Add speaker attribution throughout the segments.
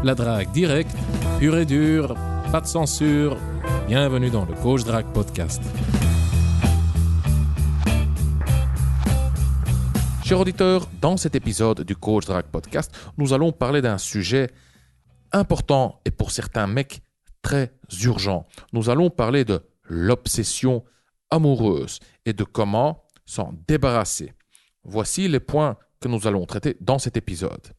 Speaker 1: La drague directe, pure et dure, pas de censure. Bienvenue dans le Coach Drague Podcast. Chers auditeurs, dans cet épisode du Coach Drague Podcast, nous allons parler d'un sujet important et pour certains mecs très urgent. Nous allons parler de l'obsession amoureuse et de comment s'en débarrasser. Voici les points que nous allons traiter dans cet épisode.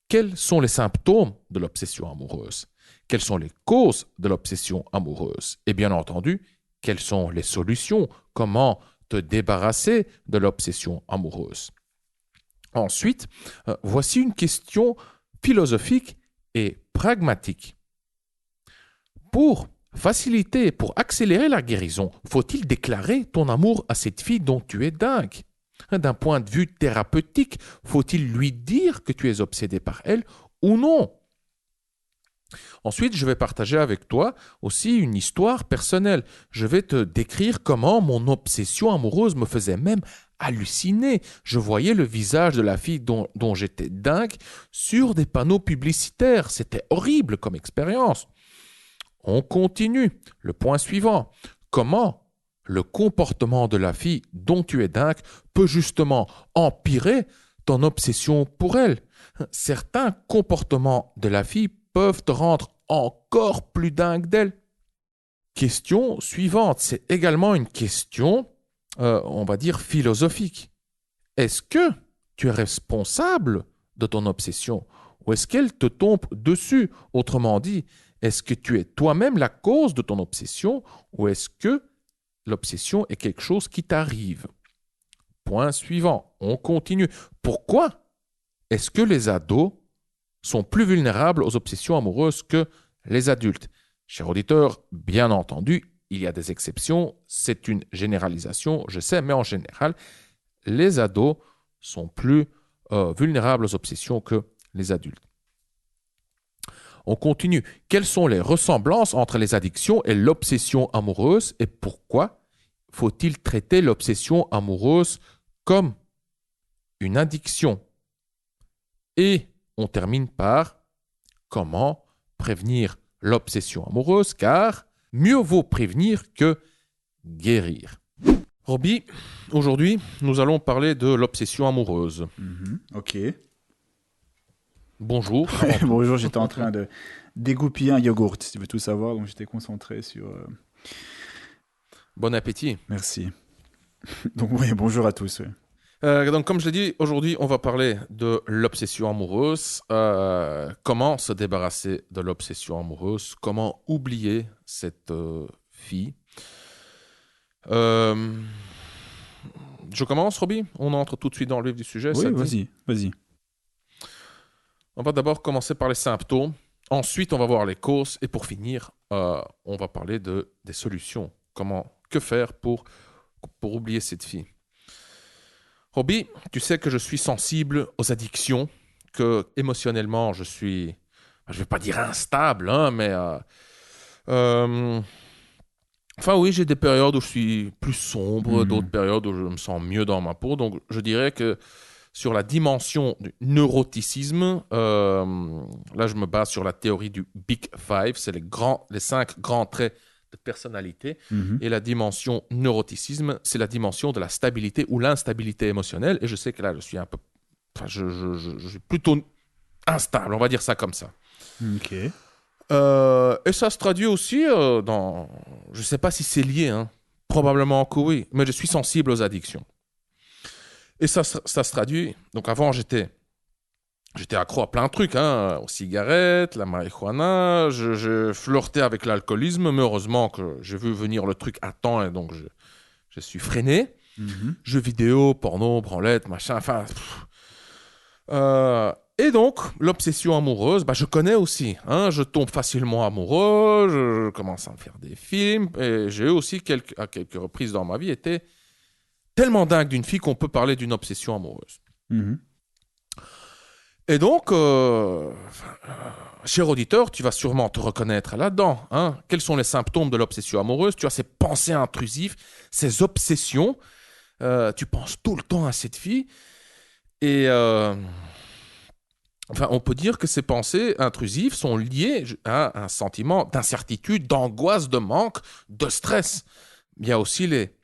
Speaker 1: Quels sont les symptômes de l'obsession amoureuse? Quelles sont les causes de l'obsession amoureuse? Et bien entendu, quelles sont les solutions? Comment te débarrasser de l'obsession amoureuse? Ensuite, voici une question philosophique et pragmatique. Pour faciliter, pour accélérer la guérison, faut-il déclarer ton amour à cette fille dont tu es dingue? D'un point de vue thérapeutique, faut-il lui dire que tu es obsédé par elle ou non? Ensuite, je vais partager avec toi aussi une histoire personnelle. Je vais te décrire comment mon obsession amoureuse me faisait même halluciner. Je voyais le visage de la fille dont j'étais dingue sur des panneaux publicitaires. C'était horrible comme expérience. On continue. Le point suivant. Comment le comportement de la fille dont tu es dingue peut justement empirer ton obsession pour elle? Certains comportements de la fille peuvent te rendre encore plus dingue d'elle. Question suivante, c'est également une question, on va dire, philosophique. Est-ce que tu es responsable de ton obsession ou est-ce qu'elle te tombe dessus? Autrement dit, est-ce que tu es toi-même la cause de ton obsession ou est-ce que l'obsession est quelque chose qui t'arrive? Point suivant, on continue. Pourquoi est-ce que les ados sont plus vulnérables aux obsessions amoureuses que les adultes? Chers auditeurs, bien entendu, il y a des exceptions, c'est une généralisation, je sais, mais en général, les ados sont plus vulnérables aux obsessions que les adultes. On continue. Quelles sont les ressemblances entre les addictions et l'obsession amoureuse et pourquoi faut-il traiter l'obsession amoureuse comme une addiction? Et on termine par comment prévenir l'obsession amoureuse car mieux vaut prévenir que guérir. Roby, aujourd'hui, nous allons parler de l'obsession amoureuse.
Speaker 2: Ok.
Speaker 1: Bonjour.
Speaker 2: Bonjour, j'étais en train de dégoupiller un yogourt, si tu veux tout savoir, donc j'étais concentré sur...
Speaker 1: Bon appétit.
Speaker 2: Merci. Donc oui, bonjour à tous. Oui.
Speaker 1: Donc, comme je l'ai dit, aujourd'hui, on va parler de l'obsession amoureuse. Comment se débarrasser de l'obsession amoureuse? Comment oublier cette fille? Je commence, Roby? On entre tout de suite dans le vif du sujet.
Speaker 2: Oui, vas-y.
Speaker 1: On va d'abord commencer par les symptômes. Ensuite, on va voir les causes. Et pour finir, on va parler des solutions. Que faire pour oublier cette fille? Roby, tu sais que je suis sensible aux addictions, que émotionnellement, je suis, je ne vais pas dire instable, hein, mais... Enfin oui, j'ai des périodes où je suis plus sombre, d'autres périodes où je me sens mieux dans ma peau. Donc, je dirais que sur la dimension du neuroticisme, là, je me base sur la théorie du Big Five. C'est les 5 grands traits de personnalité. Et la dimension neuroticisme, c'est la dimension de la stabilité ou l'instabilité émotionnelle. Et je sais que là, je suis un peu... Enfin, je suis plutôt instable, on va dire ça comme ça.
Speaker 2: Ok.
Speaker 1: Et ça se traduit aussi dans... Je ne sais pas si c'est lié, hein. Probablement que oui, mais je suis sensible aux addictions. Et ça se traduit... Donc avant, j'étais accro à plein de trucs, hein, aux cigarettes, la marijuana, je flirtais avec l'alcoolisme, mais heureusement que j'ai vu venir le truc à temps et donc je suis freiné. Jeux vidéo, porno, branlette, machin, enfin... Et donc, l'obsession amoureuse, je connais aussi. Hein, je tombe facilement amoureux, je commence à me faire des films, et j'ai eu aussi, à quelques reprises dans ma vie, été tellement dingue d'une fille qu'on peut parler d'une obsession amoureuse. Et donc, cher auditeur, tu vas sûrement te reconnaître là-dedans. Hein. Quels sont les symptômes de l'obsession amoureuse? Tu as ces pensées intrusives, ces obsessions. Tu penses tout le temps à cette fille. Et Enfin, on peut dire que ces pensées intrusives sont liées à un sentiment d'incertitude, d'angoisse, de manque, de stress. Il y a aussi les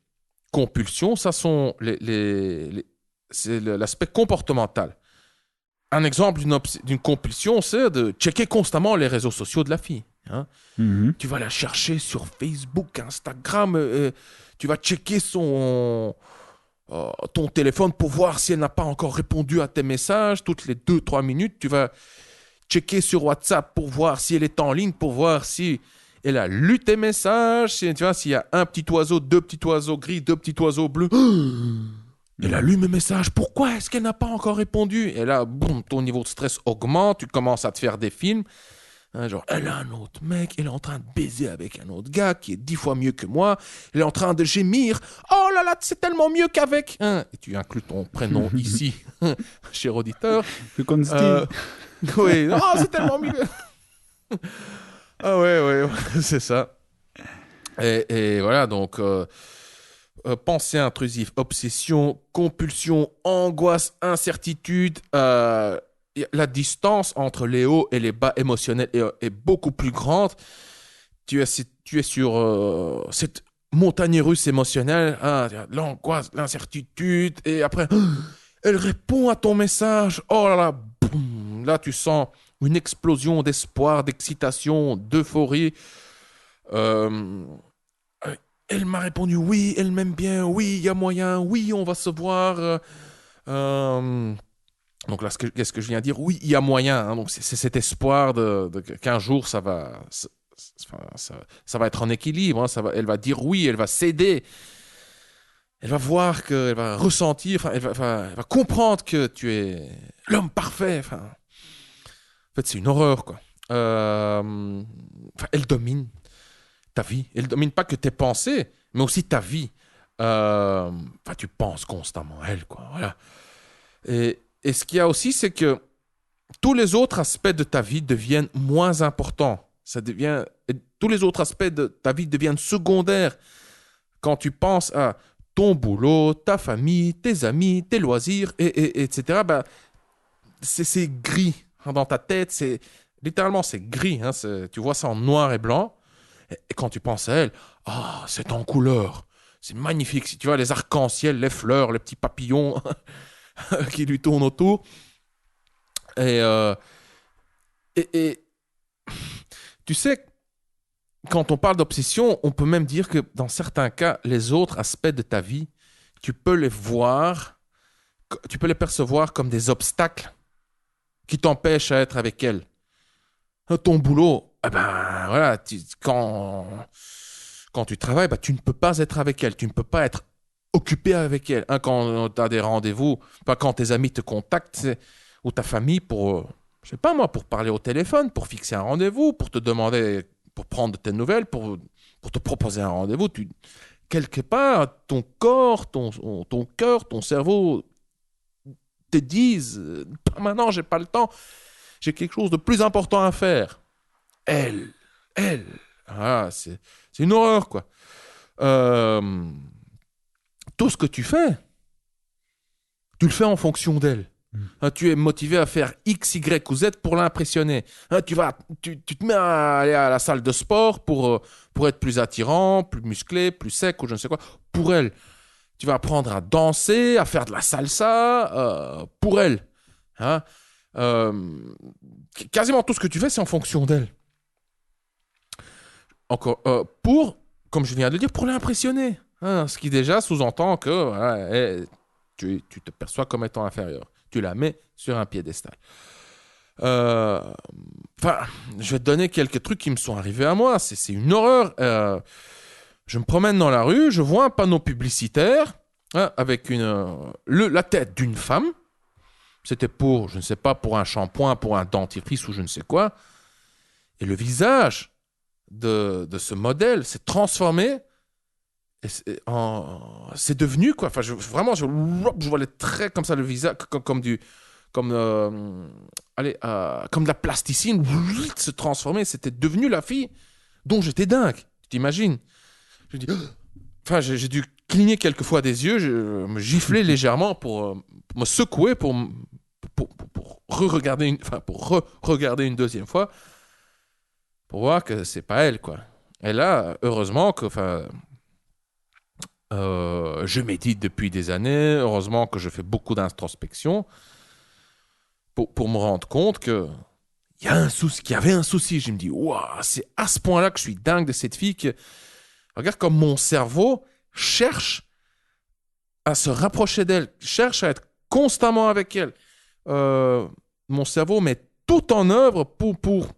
Speaker 1: compulsions, ça sont c'est l'aspect comportemental. Un exemple d'une compulsion, c'est de checker constamment les réseaux sociaux de la fille. Hein.
Speaker 2: Mhm.
Speaker 1: Tu vas la chercher sur Facebook, Instagram, tu vas checker ton téléphone pour voir si elle n'a pas encore répondu à tes messages. Toutes les 2-3 minutes, tu vas checker sur WhatsApp pour voir si elle est en ligne, pour voir si elle a lu tes messages, tu vois, s'il y a un petit oiseau, deux petits oiseaux gris, deux petits oiseaux bleus. Elle a lu mes messages, pourquoi est-ce qu'elle n'a pas encore répondu? Et là, boum, ton niveau de stress augmente, tu commences à te faire des films. Hein, genre, elle a un autre mec, elle est en train de baiser avec un autre gars qui est 10 fois mieux que moi. Elle est en train de gémir. Oh là là, c'est tellement mieux qu'avec. Hein, et tu inclus ton prénom ici, cher auditeur.
Speaker 2: Que comme Steve.
Speaker 1: Oui, oh, c'est tellement mieux. Ah ouais, c'est ça. Et voilà, donc, pensée intrusive, obsession, compulsion, angoisse, incertitude, la distance entre les hauts et les bas émotionnels est beaucoup plus grande. Tu es sur cette montagne russe émotionnelle, hein, l'angoisse, l'incertitude, et après, elle répond à ton message. Oh là là, boum, là tu sens une explosion d'espoir, d'excitation, d'euphorie. Euh, Elle m'a répondu oui, elle m'aime bien, oui, il y a moyen, oui, on va se voir. Donc là, qu'est-ce que je viens de dire? Oui, il y a moyen. Hein, donc c'est cet espoir qu'un jour ça va être en équilibre. Hein, elle va dire oui, elle va céder. Elle va voir elle va ressentir, enfin, elle va comprendre que tu es l'homme parfait. Enfin, en fait, c'est une horreur, quoi. Elle domine ta vie. Elle domine pas que tes pensées, mais aussi ta vie. Tu penses constamment à elle, quoi. Voilà. Et ce qu'il y a aussi, c'est que tous les autres aspects de ta vie deviennent moins importants. Tous les autres aspects de ta vie deviennent secondaires quand tu penses à ton boulot, ta famille, tes amis, tes loisirs, etc. C'est gris dans ta tête. Littéralement, c'est gris. Hein, tu vois ça en noir et blanc. Et quand tu penses à elle, c'est en couleur. C'est magnifique. Si tu vois les arcs-en-ciel, les fleurs, les petits papillons qui lui tournent autour. Et tu sais, quand on parle d'obsession, on peut même dire que dans certains cas, les autres aspects de ta vie, tu peux les percevoir comme des obstacles qui t'empêchent à être avec elle. Ton boulot, voilà, quand tu travailles, tu ne peux pas être avec elle, tu ne peux pas être occupé avec elle. Hein, quand tu as des rendez-vous, quand tes amis te contactent, ou ta famille je sais pas moi, pour parler au téléphone, pour fixer un rendez-vous, pour te demander, pour prendre de tes nouvelles, pour te proposer un rendez-vous, quelque part, ton corps, ton cœur, ton cerveau te disent, maintenant, j'ai pas le temps, j'ai quelque chose de plus important à faire. Elle, c'est une horreur, quoi. Tout ce que tu fais, tu le fais en fonction d'elle. Hein, tu es motivé à faire X, Y ou Z pour l'impressionner. Hein, tu te mets à aller à la salle de sport pour être plus attirant, plus musclé, plus sec ou je ne sais quoi. Pour elle, tu vas apprendre à danser, à faire de la salsa pour elle. Hein, quasiment tout ce que tu fais, c'est en fonction d'elle. Encore, comme je viens de le dire, pour l'impressionner. Hein, ce qui déjà sous-entend que voilà, tu te perçois comme étant inférieur. Tu la mets sur un piédestal. Je vais te donner quelques trucs qui me sont arrivés à moi. C'est une horreur. Je me promène dans la rue, je vois un panneau publicitaire avec la tête d'une femme. C'était je ne sais pas, pour un shampoing, pour un dentifrice ou je ne sais quoi. Et le visage de ce modèle s'est transformé. C'est devenu quoi. Enfin, vraiment, je vois les traits comme ça, le visage, comme de la plasticine se transformer. C'était devenu la fille dont j'étais dingue. Tu t'imagines? J'ai dû cligner quelques fois des yeux, me gifler légèrement pour me secouer, pour regarder une deuxième fois pour voir que c'est pas elle, quoi. Et là, heureusement que, je médite depuis des années. Heureusement que je fais beaucoup d'introspection pour me rendre compte que il y a un souci, qu'il y avait un souci. Je me dis, waouh, c'est à ce point-là que je suis dingue de cette fille que, regarde comme mon cerveau cherche à se rapprocher d'elle, cherche à être constamment avec elle. Mon cerveau met tout en œuvre pour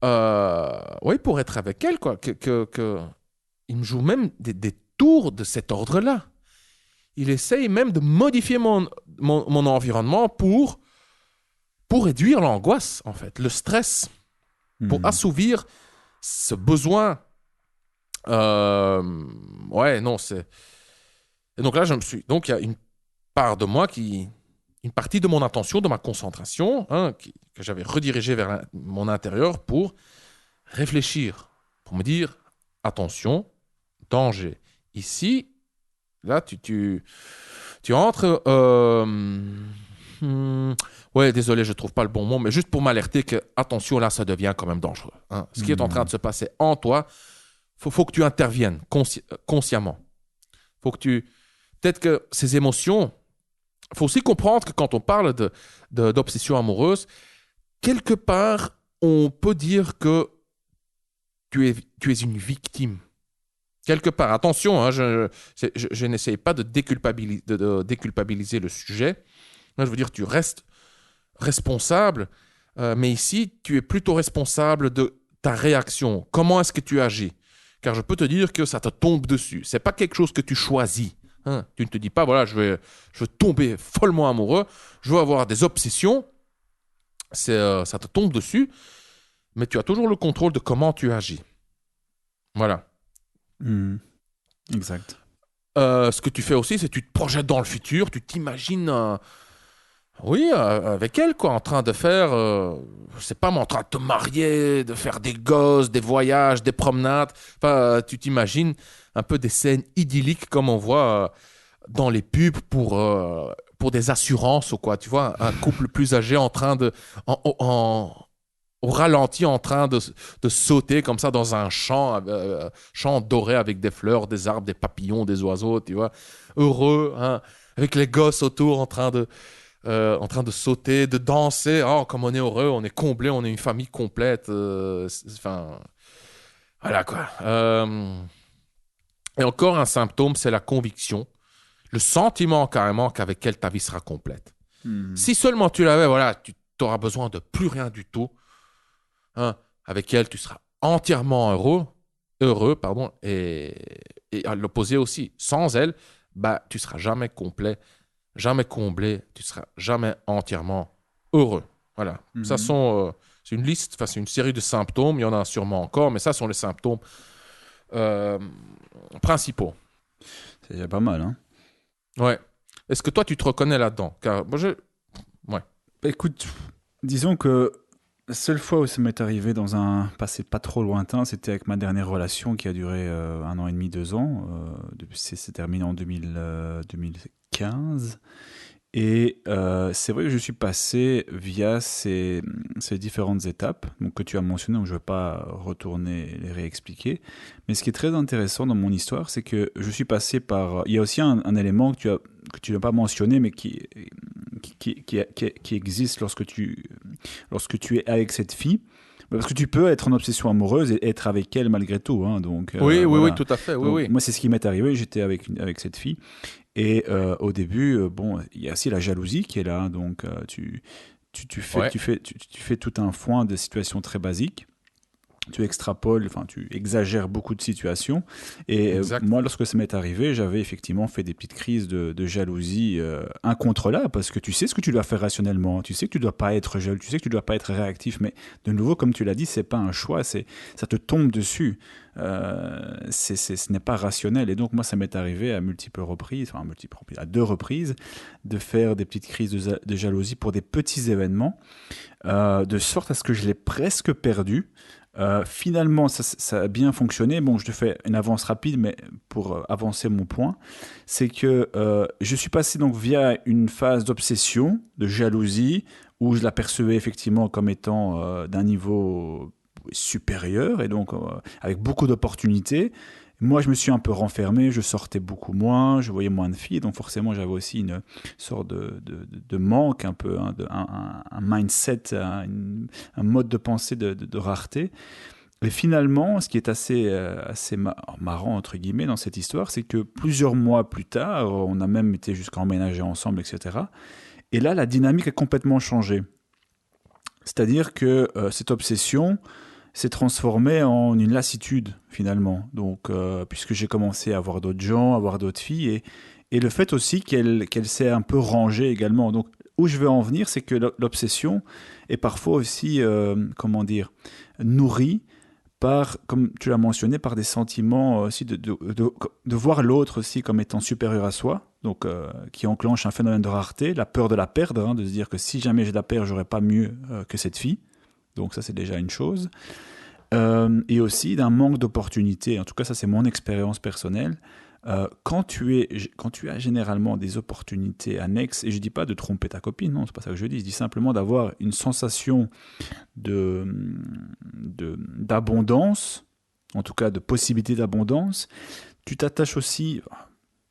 Speaker 1: être avec elle, quoi. Il me joue même des tours de cet ordre-là. Il essaye même de modifier mon environnement pour réduire l'angoisse, en fait, le stress, pour assouvir ce besoin. Ouais, non, c'est... Et donc là, donc, il y a une part de moi une partie de mon attention, de ma concentration, que j'avais redirigée vers mon intérieur pour réfléchir, pour me dire, attention, danger. Ici, là, tu entres... ouais, désolé, je trouve pas le bon mot, mais juste pour m'alerter que, attention, là, ça devient quand même dangereux. Ce qui est en train de se passer en toi, faut que tu interviennes consciemment. Faut que peut-être que ces émotions... Il faut aussi comprendre que quand on parle d'obsession amoureuse, quelque part, on peut dire que tu es une victime. Quelque part, attention, je n'essaye pas de déculpabiliser le sujet. Là, je veux dire, tu restes responsable, mais ici, tu es plutôt responsable de ta réaction. Comment est-ce que tu agis? Car je peux te dire que ça te tombe dessus. Ce n'est pas quelque chose que tu choisis. Tu ne te dis pas, voilà, je vais tomber follement amoureux, je veux avoir des obsessions. Ça te tombe dessus, mais tu as toujours le contrôle de comment tu agis. Voilà.
Speaker 2: Exact.
Speaker 1: Ce que tu fais aussi, c'est que tu te projettes dans le futur, tu t'imagines, avec elle, quoi, en train de faire, je sais pas, mais en train de te marier, de faire des gosses, des voyages, des promenades. Enfin, tu t'imagines un peu des scènes idylliques comme on voit dans les pubs pour des assurances ou quoi. Tu vois, un couple plus âgé en train de, au ralenti, en train de sauter comme ça dans un champ doré avec des fleurs, des arbres, des papillons, des oiseaux, tu vois, heureux, avec les gosses autour en train de sauter, de danser. Oh, comme on est heureux, on est comblé, on est une famille complète. Voilà quoi. Et encore un symptôme, c'est la conviction, le sentiment carrément qu'avec elle, ta vie sera complète. Si seulement tu l'avais, voilà, tu n'auras besoin de plus rien du tout. Avec elle, tu seras entièrement heureux, et à l'opposé aussi. Sans elle, tu ne seras jamais complet, jamais comblé, tu ne seras jamais entièrement heureux. Voilà. Ça c'est une liste, c'est une série de symptômes, il y en a sûrement encore, mais ça sont les symptômes principaux.
Speaker 2: C'est déjà pas mal, hein?
Speaker 1: Ouais. Est-ce que toi, tu te reconnais là-dedans? Car moi, ouais.
Speaker 2: Écoute, disons que la seule fois où ça m'est arrivé dans un passé pas trop lointain, c'était avec ma dernière relation qui a duré 1 an et demi, 2 ans. C'est terminé en 2015. Et c'est vrai que je suis passé via ces différentes étapes donc, que tu as mentionnées, donc je ne vais pas retourner les réexpliquer. Mais ce qui est très intéressant dans mon histoire, c'est que je suis passé par... Il y a aussi un élément que tu n'as pas mentionné, mais qui existe lorsque tu es avec cette fille. Parce que tu peux être en obsession amoureuse et être avec elle malgré tout. Donc,
Speaker 1: oui,
Speaker 2: voilà.
Speaker 1: oui, tout à fait. Oui.
Speaker 2: Moi, c'est ce qui m'est arrivé. J'étais avec cette fille. Et au début, il y a aussi la jalousie qui est là. Donc, tu fais tout un foin de situations très basiques. Tu extrapoles, tu exagères beaucoup de situations. Et moi, lorsque ça m'est arrivé, j'avais effectivement fait des petites crises de jalousie incontrôlables parce que tu sais ce que tu dois faire rationnellement. Tu sais que tu ne dois pas être jaloux, tu sais que tu ne dois pas être réactif. Mais de nouveau, comme tu l'as dit, ce n'est pas un choix, ça te tombe dessus. Ce n'est pas rationnel. Et donc, moi, ça m'est arrivé à multiples reprises, à 2 reprises, de faire des petites crises de jalousie pour des petits événements, de sorte à ce que je l'ai presque perdu. Finalement, ça a bien fonctionné. Bon, je te fais une avance rapide, mais pour avancer mon point, c'est que je suis passé donc via une phase d'obsession, de jalousie, où je l'apercevais effectivement comme étant d'un niveau supérieur et donc avec beaucoup d'opportunités. Moi, je me suis un peu renfermé, je sortais beaucoup moins, je voyais moins de filles, donc forcément, j'avais aussi une sorte de manque, un peu, hein, un mindset, un mode de pensée de rareté. Et finalement, ce qui est assez marrant, entre guillemets, dans cette histoire, c'est que plusieurs mois plus tard, on a même été jusqu'à emménager ensemble, etc. Et là, la dynamique a complètement changé. C'est-à-dire que cette obsession s'est transformée en une lassitude, finalement. Donc, puisque j'ai commencé à voir d'autres gens, à voir d'autres filles, et le fait aussi qu'elle s'est un peu rangée également. Donc, où je veux en venir, c'est que l'obsession est parfois aussi, comment dire, nourrie par, comme tu l'as mentionné, par des sentiments aussi de voir l'autre aussi comme étant supérieur à soi, donc qui enclenche un phénomène de rareté, la peur de la perdre, hein, de se dire que si jamais je la perds, j'aurai pas mieux que cette fille. Donc ça, c'est déjà une chose. Et aussi d'un manque d'opportunités. En tout cas, ça, c'est mon expérience personnelle. Quand tu as généralement des opportunités annexes, et je dis pas de tromper ta copine, non, c'est pas ça que je dis simplement d'avoir une sensation d'abondance, en tout cas de possibilité d'abondance, tu t'attaches aussi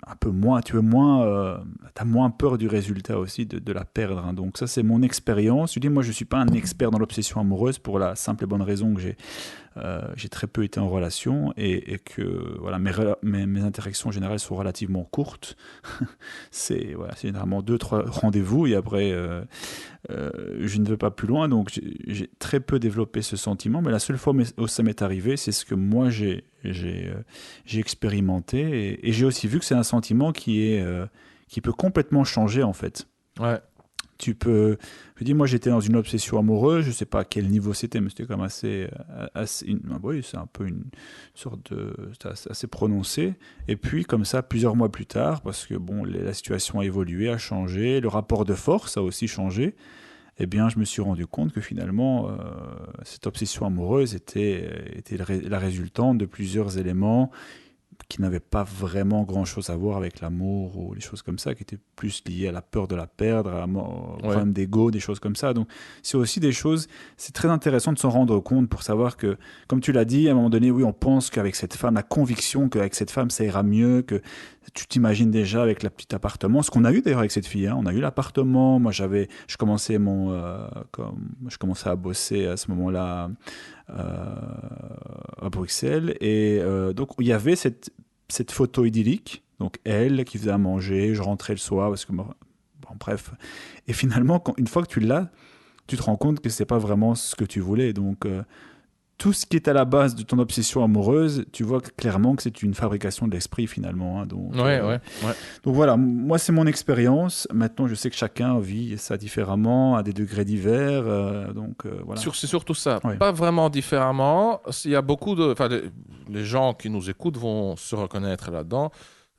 Speaker 2: un peu moins, t'as moins peur du résultat aussi de la perdre. Hein. Donc ça, c'est mon expérience. Je dis, moi, je suis pas un expert dans l'obsession amoureuse pour la simple et bonne raison que j'ai très peu été en relation et que voilà, mes interactions générales sont relativement courtes. C'est généralement 2-3 rendez-vous et après je ne vais pas plus loin. Donc j'ai très peu développé ce sentiment, mais la seule fois où ça m'est arrivé, c'est ce que moi j'ai expérimenté et j'ai aussi vu que c'est un sentiment qui peut complètement changer en fait.
Speaker 1: Ouais.
Speaker 2: Je dis, moi j'étais dans une obsession amoureuse, je sais pas à quel niveau c'était, mais c'était quand même oui, c'est un peu une sorte c'était assez prononcé. Et puis comme ça, plusieurs mois plus tard, parce que bon, la situation a évolué, a changé, le rapport de force a aussi changé. Eh bien, je me suis rendu compte que finalement, cette obsession amoureuse était la résultante de plusieurs éléments qui n'avaient pas vraiment grand-chose à voir avec l'amour ou les choses comme ça, qui étaient plus liées à la peur de la perdre, au problème d'ego, des choses comme ça. Donc, c'est aussi des choses, c'est très intéressant de s'en rendre compte pour savoir que, comme tu l'as dit, à un moment donné, oui, on pense qu'avec cette femme, la conviction qu'avec cette femme, ça ira mieux, que tu t'imagines déjà avec le petit appartement, ce qu'on a eu d'ailleurs avec cette fille, hein. On a eu l'appartement, moi je commençais à bosser à ce moment-là à Bruxelles et donc il y avait cette photo idyllique, donc elle qui faisait à manger, je rentrais le soir parce que bon, bref, et finalement une fois que tu l'as, tu te rends compte que c'est pas vraiment ce que tu voulais, donc tout ce qui est à la base de ton obsession amoureuse, tu vois clairement que c'est une fabrication de l'esprit finalement. Hein, donc, donc voilà, moi c'est mon expérience. Maintenant, je sais que chacun vit ça différemment, à des degrés divers. Voilà.
Speaker 1: C'est surtout ça. Ouais. Pas vraiment différemment. Il y a beaucoup les gens qui nous écoutent vont se reconnaître là-dedans.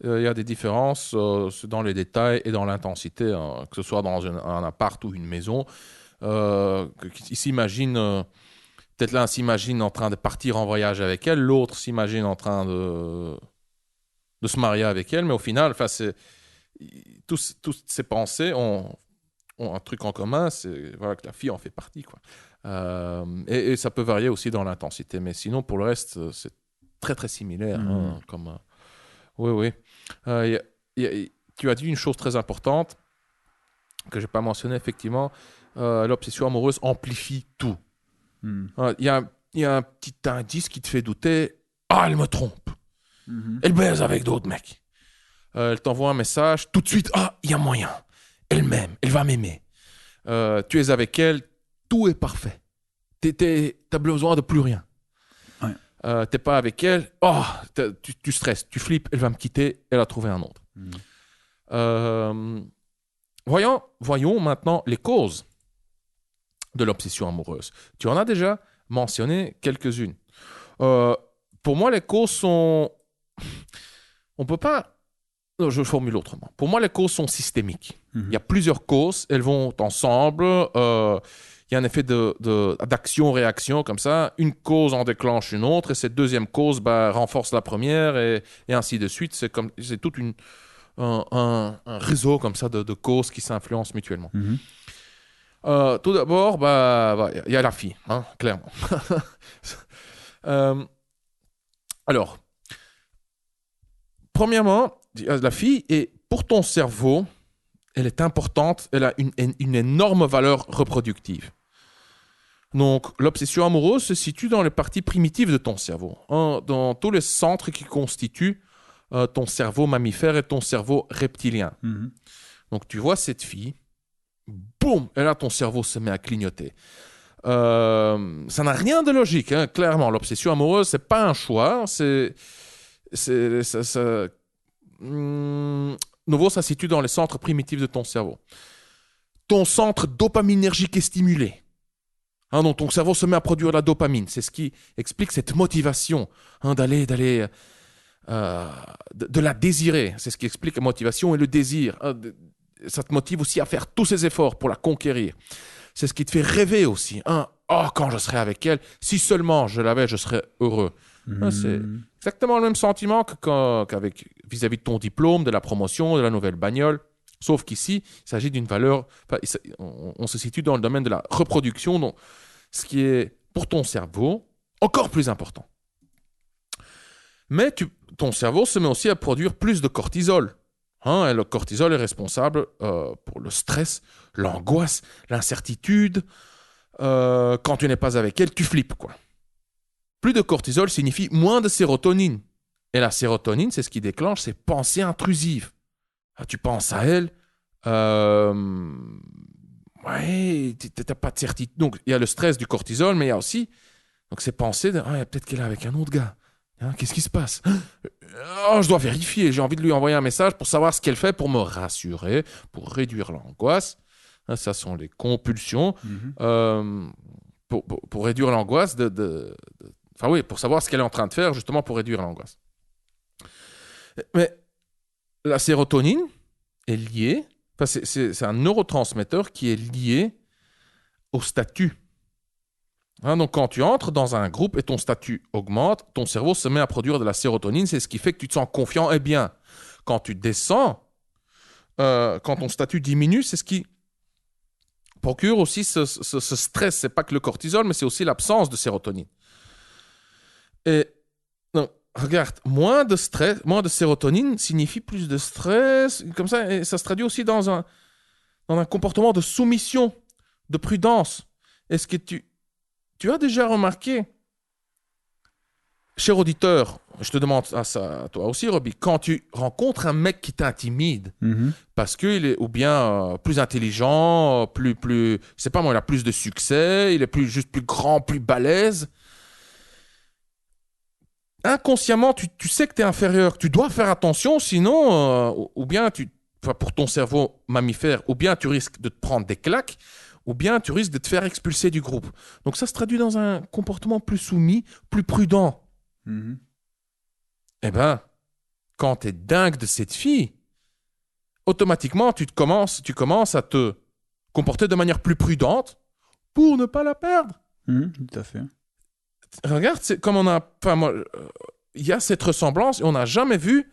Speaker 1: Il y a des différences dans les détails et dans l'intensité, hein, que ce soit dans un appart ou une maison. Ils s'imaginent... Peut-être l'un s'imagine en train de partir en voyage avec elle, l'autre s'imagine en train de se marier avec elle, mais au final, toutes ces pensées ont un truc en commun, c'est que la fille en fait partie, quoi. Et ça peut varier aussi dans l'intensité, mais sinon, pour le reste, c'est très, très similaire. Hein, oui. Tu as dit une chose très importante que je n'ai pas mentionnée, effectivement. L'obsession amoureuse amplifie tout. Il y a un petit indice qui te fait douter. Ah, elle me trompe. Elle baise avec d'autres mecs. Elle t'envoie un message. Tout de suite, il y a moyen. Elle m'aime. Elle va m'aimer. Tu es avec elle. Tout est parfait. T'as besoin de plus rien. Ouais. T'es pas avec elle. Tu stresses. Tu flippes. Elle va me quitter. Elle a trouvé un autre. Voyons maintenant les causes de l'obsession amoureuse. Tu en as déjà mentionné quelques-unes. Pour moi, les causes sont... On peut pas... Non, je formule autrement. Pour moi, les causes sont systémiques. Il y a plusieurs causes. Elles vont ensemble. Il il y a un effet d'action-réaction comme ça. Une cause en déclenche une autre et cette deuxième cause renforce la première et ainsi de suite. C'est tout un réseau comme ça de causes qui s'influencent mutuellement. Tout d'abord, il y a la fille, hein, clairement. Alors, premièrement, la fille, et pour ton cerveau, elle est importante, elle a une énorme valeur reproductive. Donc, l'obsession amoureuse se situe dans les parties primitives de ton cerveau, hein, dans tous les centres qui constituent ton cerveau mammifère et ton cerveau reptilien. Donc, tu vois cette fille, boum, et là, ton cerveau se met à clignoter. Ça n'a rien de logique, hein, clairement. L'obsession amoureuse, c'est pas un choix, nouveau, ça se situe dans les centres primitifs de ton cerveau. Ton centre dopaminergique est stimulé. Hein, donc ton cerveau se met à produire la dopamine. C'est ce qui explique cette motivation, hein, de la désirer. C'est ce qui explique la motivation et le désir. Hein, ça te motive aussi à faire tous ces efforts pour la conquérir. C'est ce qui te fait rêver aussi. Hein. Oh, quand je serai avec elle, si seulement je l'avais, je serais heureux. Hein, c'est exactement le même sentiment qu'avec vis-à-vis de ton diplôme, de la promotion, de la nouvelle bagnole. Sauf qu'ici, il s'agit d'une valeur... On se situe dans le domaine de la reproduction, donc, ce qui est, pour ton cerveau, encore plus important. Mais ton cerveau se met aussi à produire plus de cortisol. Hein, et le cortisol est responsable pour le stress, l'angoisse, l'incertitude. Quand tu n'es pas avec elle, tu flippes, quoi. Plus de cortisol signifie moins de sérotonine. Et la sérotonine, c'est ce qui déclenche ces pensées intrusives. Tu penses à elle, ouais, tu n'as pas de certitude. Donc, il y a le stress du cortisol, mais il y a aussi donc, ces pensées de peut-être qu'elle est avec un autre gars. Hein, qu'est-ce qui se passe? Je dois vérifier. J'ai envie de lui envoyer un message pour savoir ce qu'elle fait, pour me rassurer, pour réduire l'angoisse. Hein, ça sont les compulsions. Pour réduire l'angoisse Enfin oui, pour savoir ce qu'elle est en train de faire, justement pour réduire l'angoisse. Mais la sérotonine est liée, c'est un neurotransmetteur qui est lié au statut. Hein, donc quand tu entres dans un groupe et ton statut augmente, ton cerveau se met à produire de la sérotonine, c'est ce qui fait que tu te sens confiant et bien. Quand tu descends, quand ton statut diminue, c'est ce qui procure aussi ce stress. C'est pas que le cortisol, mais c'est aussi l'absence de sérotonine. Et donc, regarde, moins de stress, moins de sérotonine signifie plus de stress, comme ça, et ça se traduit aussi dans un comportement de soumission, de prudence. Est-ce que tu as déjà remarqué, cher auditeur, je te demande ça à toi aussi, Robbie, quand tu rencontres un mec qui t'intimide, parce qu'il est ou bien plus intelligent, plus, c'est pas moi, il a plus de succès, il est juste plus grand, plus balèze, inconsciemment, tu sais que tu es inférieur, tu dois faire attention, sinon, ou bien pour ton cerveau mammifère, ou bien tu risques de te prendre des claques, ou bien tu risques de te faire expulser du groupe. Donc ça se traduit dans un comportement plus soumis, plus prudent. Eh bien, quand tu es dingue de cette fille, automatiquement, tu commences à te comporter de manière plus prudente pour ne pas la perdre.
Speaker 2: Tout à fait.
Speaker 1: Regarde, c'est comme il y a cette ressemblance et on n'a jamais vu,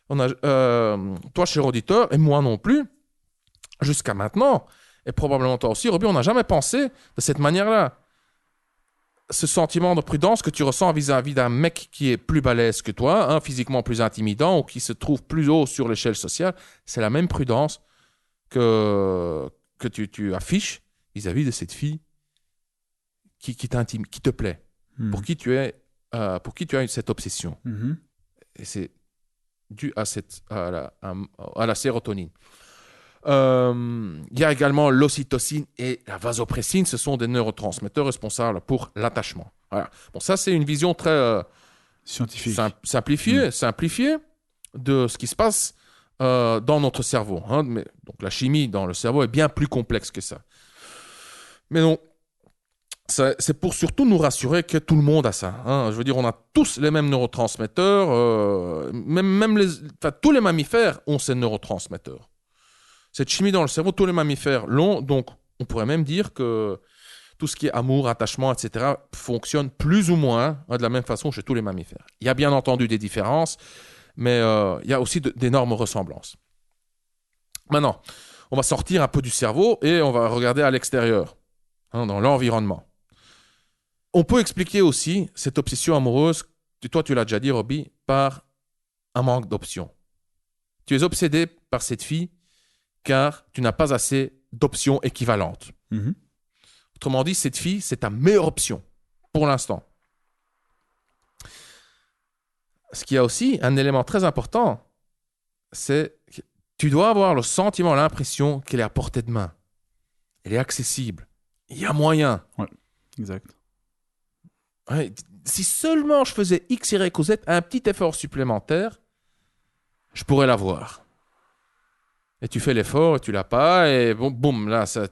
Speaker 1: toi cher auditeur et moi non plus, jusqu'à maintenant, et probablement toi aussi, Robbie, on n'a jamais pensé de cette manière-là. Ce sentiment de prudence que tu ressens vis-à-vis d'un mec qui est plus balèze que toi, hein, physiquement plus intimidant ou qui se trouve plus haut sur l'échelle sociale, c'est la même prudence que tu affiches vis-à-vis de cette fille qui t'intime, qui te plaît. Pour qui tu as cette obsession. Et c'est dû à la sérotonine. Il y a également l'ocytocine et la vasopressine. Ce sont des neurotransmetteurs responsables pour l'attachement. Voilà. Bon, ça, c'est une vision très
Speaker 2: scientifique,
Speaker 1: simplifiée de ce qui se passe dans notre cerveau. Hein. Mais, donc, la chimie dans le cerveau est bien plus complexe que ça. Mais donc, c'est pour surtout nous rassurer que tout le monde a ça. Hein. Je veux dire, on a tous les mêmes neurotransmetteurs. Tous les mammifères ont ces neurotransmetteurs. Cette chimie dans le cerveau, tous les mammifères l'ont. Donc, on pourrait même dire que tout ce qui est amour, attachement, etc., fonctionne plus ou moins de la même façon chez tous les mammifères. Il y a bien entendu des différences, mais il y a aussi d'énormes ressemblances. Maintenant, on va sortir un peu du cerveau et on va regarder à l'extérieur, dans l'environnement. On peut expliquer aussi cette obsession amoureuse, toi tu l'as déjà dit, Robbie, par un manque d'options. Tu es obsédé par cette fille car tu n'as pas assez d'options équivalentes.
Speaker 2: Mhm.
Speaker 1: Autrement dit, cette fille, c'est ta meilleure option pour l'instant. Ce qui a aussi un élément très important, c'est que tu dois avoir le sentiment, l'impression qu'elle est à portée de main. Elle est accessible. Il y a moyen.
Speaker 2: Ouais, exact.
Speaker 1: Ouais, si seulement je faisais X, Y ou Z, un petit effort supplémentaire, je pourrais l'avoir. Et tu fais l'effort et tu l'as pas, et bon, boum, là, ça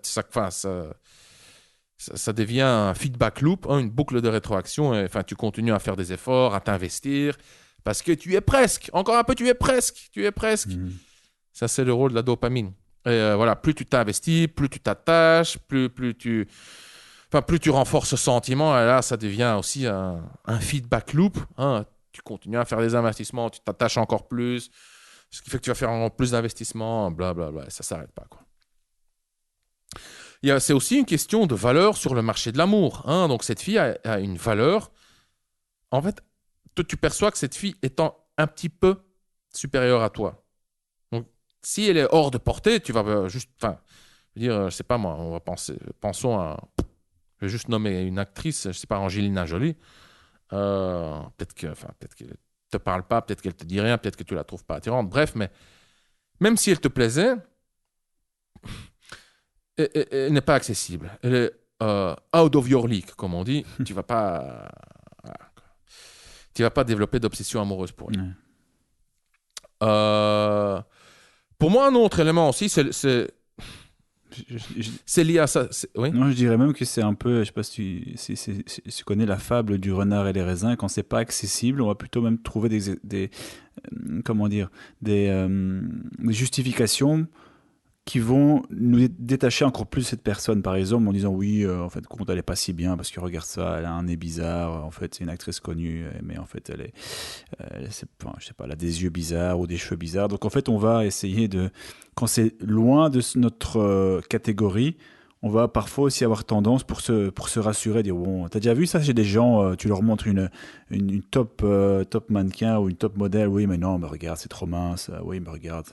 Speaker 1: devient un feedback loop, une boucle de rétroaction. Et, tu continues à faire des efforts, à t'investir, parce que tu es presque. Encore un peu, tu es presque. Mmh. Ça, c'est le rôle de la dopamine. Et voilà, plus tu t'investis, plus tu t'attaches, plus tu renforces ce sentiment. Et là, ça devient aussi un feedback loop. Tu continues à faire des investissements, tu t'attaches encore plus, ce qui fait que tu vas faire encore plus d'investissements, blablabla. Ça ne s'arrête pas, quoi. C'est aussi une question de valeur sur le marché de l'amour. Donc, cette fille a une valeur. En fait, tu perçois que cette fille étant un petit peu supérieure à toi. Donc, si elle est hors de portée, tu vas juste... je sais pas moi, on va pensons à... Je vais juste nommer une actrice, je sais pas, Angelina Jolie. Peut-être qu'elle te parle pas, peut-être qu'elle te dit rien, peut-être que tu la trouves pas attirante. Bref, mais même si elle te plaisait... Elle n'est pas accessible. Elle est out of your league, comme on dit. Tu vas pas développer d'obsession amoureuse pour elle. Pour moi, un autre élément aussi, c'est lié à ça. Oui?
Speaker 2: Non, je dirais même que c'est un peu, je sais pas si tu connais la fable du renard et les raisins. Quand c'est pas accessible, on va plutôt même trouver des justifications qui vont nous détacher encore plus de cette personne, par exemple, en disant oui, en fait, compte, elle est pas si bien parce que regarde ça, elle a un nez bizarre, en fait, c'est une actrice connue, mais en fait, je sais pas, elle a des yeux bizarres ou des cheveux bizarres. Donc, en fait, on va essayer quand c'est loin de notre catégorie, on va parfois aussi avoir tendance pour se rassurer, dire bon, t'as déjà vu ça chez des gens, tu leur montres une top mannequin ou une top modèle, oui mais non, mais regarde c'est trop mince, oui mais regarde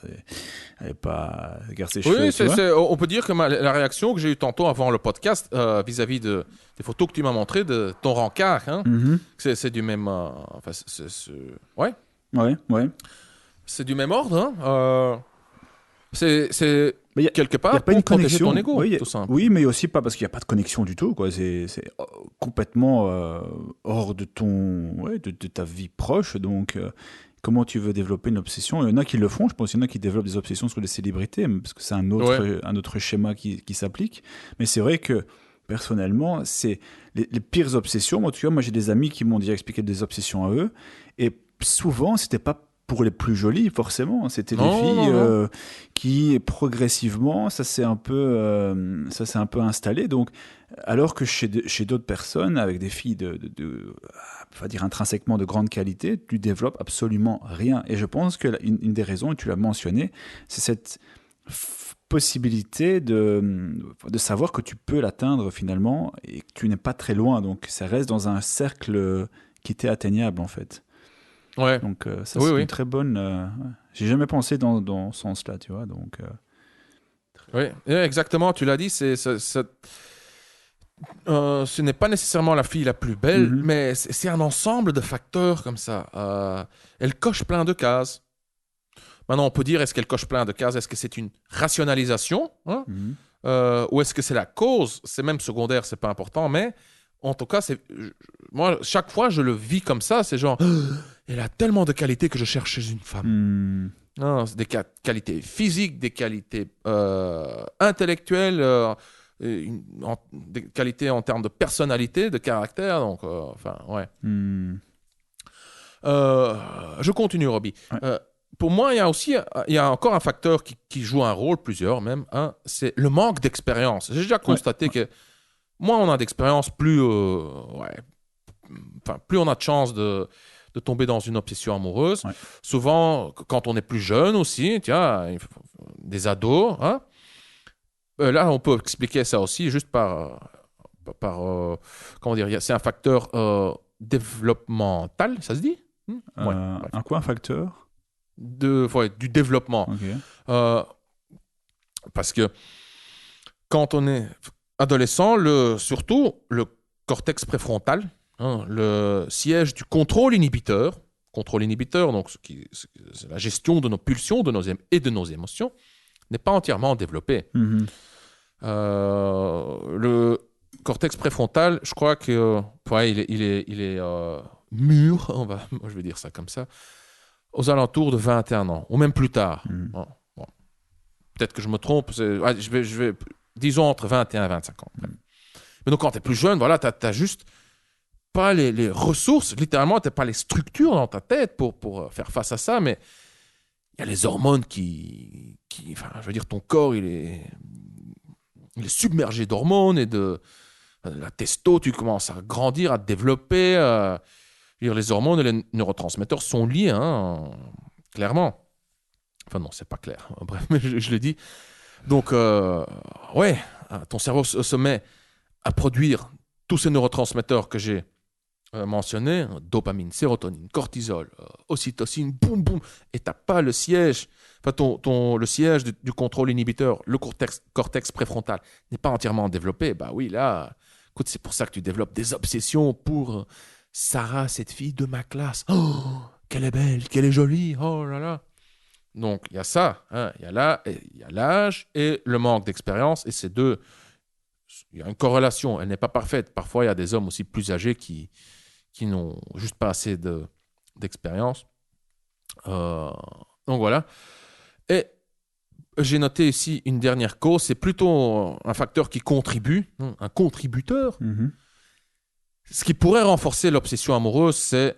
Speaker 2: elle est pas, regarde ses cheveux.
Speaker 1: Oui, on peut dire que la réaction que j'ai eue tantôt avant le podcast vis-à-vis des photos que tu m'as montrées de ton rencard, c'est du même, ouais. C'est du même ordre, c'est quelque part
Speaker 2: pour
Speaker 1: protéger ton ego, tout simple.
Speaker 2: Oui, mais aussi pas parce qu'il n'y a pas de connexion du tout, quoi. C'est complètement hors de de ta vie proche. Donc, comment tu veux développer une obsession? Il y en a qui le font, je pense qu'il y en a qui développent des obsessions sur les célébrités, parce que c'est un autre schéma qui s'applique. Mais c'est vrai que, personnellement, c'est les pires obsessions. Moi, tu vois, j'ai des amis qui m'ont déjà expliqué des obsessions à eux. Et souvent, c'était pas pour les plus jolies, forcément. C'était des filles qui, progressivement, ça s'est un peu installé. Donc, alors que chez d'autres personnes, avec des filles on va dire intrinsèquement de grande qualité, tu développes absolument rien. Et je pense que une des raisons, et tu l'as mentionné, c'est cette possibilité de savoir que tu peux l'atteindre finalement et que tu n'es pas très loin. Donc, ça reste dans un cercle qui t'est atteignable, en fait.
Speaker 1: Ouais.
Speaker 2: Donc ça c'est une très bonne. J'ai jamais pensé dans ce sens-là, tu vois. Donc.
Speaker 1: Oui, exactement. Tu l'as dit. Ce n'est pas nécessairement la fille la plus belle, mais c'est un ensemble de facteurs comme ça. Elle coche plein de cases. Maintenant, on peut dire est-ce qu'elle coche plein de cases? Est-ce que c'est une rationalisation, ou est-ce que c'est la cause? C'est même secondaire, c'est pas important, mais en tout cas, moi, chaque fois, je le vis comme ça. C'est genre, elle a tellement de qualités que je cherche chez une femme. Non, c'est des qualités physiques, des qualités intellectuelles, des qualités en termes de personnalité, de caractère. Donc, je continue, Robbie.
Speaker 2: Ouais.
Speaker 1: Pour moi, il y a encore un facteur qui joue un rôle, plusieurs même. C'est le manque d'expérience. J'ai déjà constaté que moins on a d'expérience, plus on a de chances de tomber dans une obsession amoureuse.
Speaker 2: Ouais.
Speaker 1: Souvent, quand on est plus jeune aussi, tiens, des ados, hein, là, on peut expliquer ça aussi juste comment dire, c'est un facteur développemental, ça se dit? Ouais,
Speaker 2: Un quoi, un facteur?
Speaker 1: du développement.
Speaker 2: Ok.
Speaker 1: Parce que quand on est adolescent, surtout le cortex préfrontal, hein, le siège du contrôle inhibiteur, donc c'est la gestion de nos pulsions et de nos émotions, n'est pas entièrement développé.
Speaker 2: Mm-hmm.
Speaker 1: Le cortex préfrontal, je crois que il est mûr, je vais dire ça comme ça, aux alentours de 21 ans, ou même plus tard.
Speaker 2: Mm.
Speaker 1: Bon. Peut-être que je me trompe, je vais, disons entre 21 et 25 ans. Mais donc quand tu es plus jeune, voilà, tu n'as juste pas les ressources, littéralement, tu n'as pas les structures dans ta tête pour faire face à ça, mais il y a les hormones je veux dire, ton corps, il est submergé d'hormones et de la testo, tu commences à grandir, à te développer. Les hormones et les neurotransmetteurs sont liés, hein, clairement. Enfin non, c'est pas clair. Bref, mais je le dis. Donc, ton cerveau se met à produire tous ces neurotransmetteurs que j'ai mentionnés, dopamine, sérotonine, cortisol, ocytocine, boum, boum, et tu n'as pas le siège, le siège du contrôle inhibiteur, le cortex préfrontal n'est pas entièrement développé. Bah oui, là, écoute, c'est pour ça que tu développes des obsessions pour Sarah, cette fille de ma classe. Oh, qu'elle est belle, qu'elle est jolie, oh là là. Donc, il y a ça, hein. Il y a l'âge et le manque d'expérience, et ces deux, il y a une corrélation, elle n'est pas parfaite. Parfois, il y a des hommes aussi plus âgés qui n'ont juste pas assez d'expérience. Donc, voilà. Et j'ai noté ici une dernière cause, c'est plutôt un facteur qui contribue, un contributeur.
Speaker 2: Mm-hmm.
Speaker 1: Ce qui pourrait renforcer l'obsession amoureuse, c'est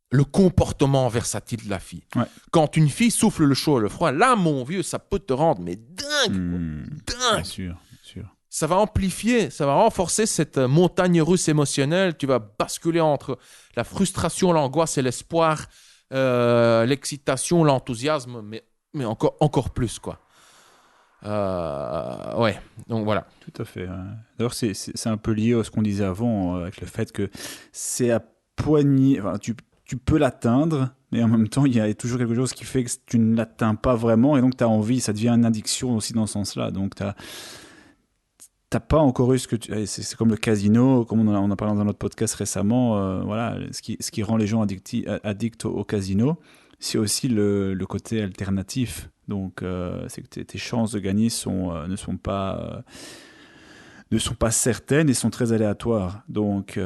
Speaker 1: le comportement versatile de la fille.
Speaker 2: Ouais.
Speaker 1: Quand une fille souffle le chaud et le froid, là, mon vieux, ça peut te rendre mais dingue. Dingue.
Speaker 2: Bien sûr.
Speaker 1: Ça va amplifier, ça va renforcer cette montagne russe émotionnelle. Tu vas basculer entre la frustration, l'angoisse et l'espoir, l'excitation, l'enthousiasme, mais encore plus, quoi. Ouais, donc voilà.
Speaker 2: Tout à fait. D'ailleurs, c'est un peu lié à ce qu'on disait avant, avec le fait que c'est à poignée. Enfin, tu peux l'atteindre, mais en même temps, il y a toujours quelque chose qui fait que tu ne l'atteins pas vraiment, et donc tu as envie, ça devient une addiction aussi dans ce sens-là. Donc, t'as pas encore eu ce que c'est comme le casino, comme on a parlé dans notre podcast récemment. Voilà, ce qui rend les gens addicts au casino, c'est aussi le côté alternatif. Donc, c'est que tes chances de gagner ne sont pas certaines et sont très aléatoires. Donc,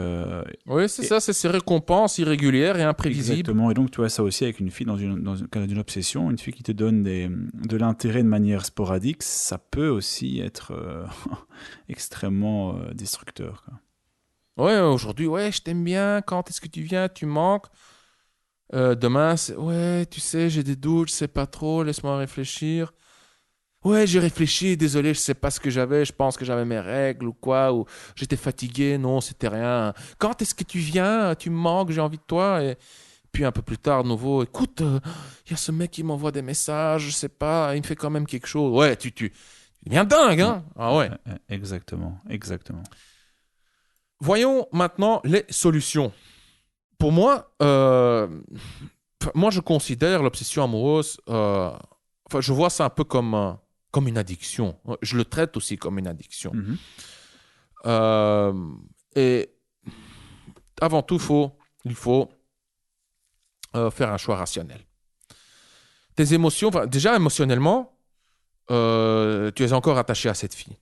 Speaker 1: oui, c'est ça, c'est ces récompenses irrégulières et imprévisibles.
Speaker 2: Exactement. Et donc, tu vois ça aussi avec une fille dans le cadre d'une obsession, une fille qui te donne de l'intérêt de manière sporadique, ça peut aussi être extrêmement destructeur, quoi.
Speaker 1: Ouais, aujourd'hui, ouais, je t'aime bien. Quand est-ce que tu viens? Tu manques. Demain, ouais, tu sais, j'ai des doutes, je sais pas trop, laisse-moi réfléchir. Ouais, j'ai réfléchi, désolé, je sais pas ce que j'avais, je pense que j'avais mes règles ou quoi, ou j'étais fatigué, non, c'était rien. Quand est-ce que tu viens? Tu me manques, j'ai envie de toi. Et puis un peu plus tard, de nouveau, écoute, y a ce mec qui m'envoie des messages, je sais pas, il me fait quand même quelque chose. Ouais, tu deviens dingue, hein? Ah ouais.
Speaker 2: Exactement.
Speaker 1: Voyons maintenant les solutions. Pour moi, je considère l'obsession amoureuse, je vois ça un peu comme une addiction. Je le traite aussi comme une addiction.
Speaker 2: Mm-hmm.
Speaker 1: Et avant tout, il faut faire un choix rationnel. Tes émotions, déjà émotionnellement, tu es encore attaché à cette fille.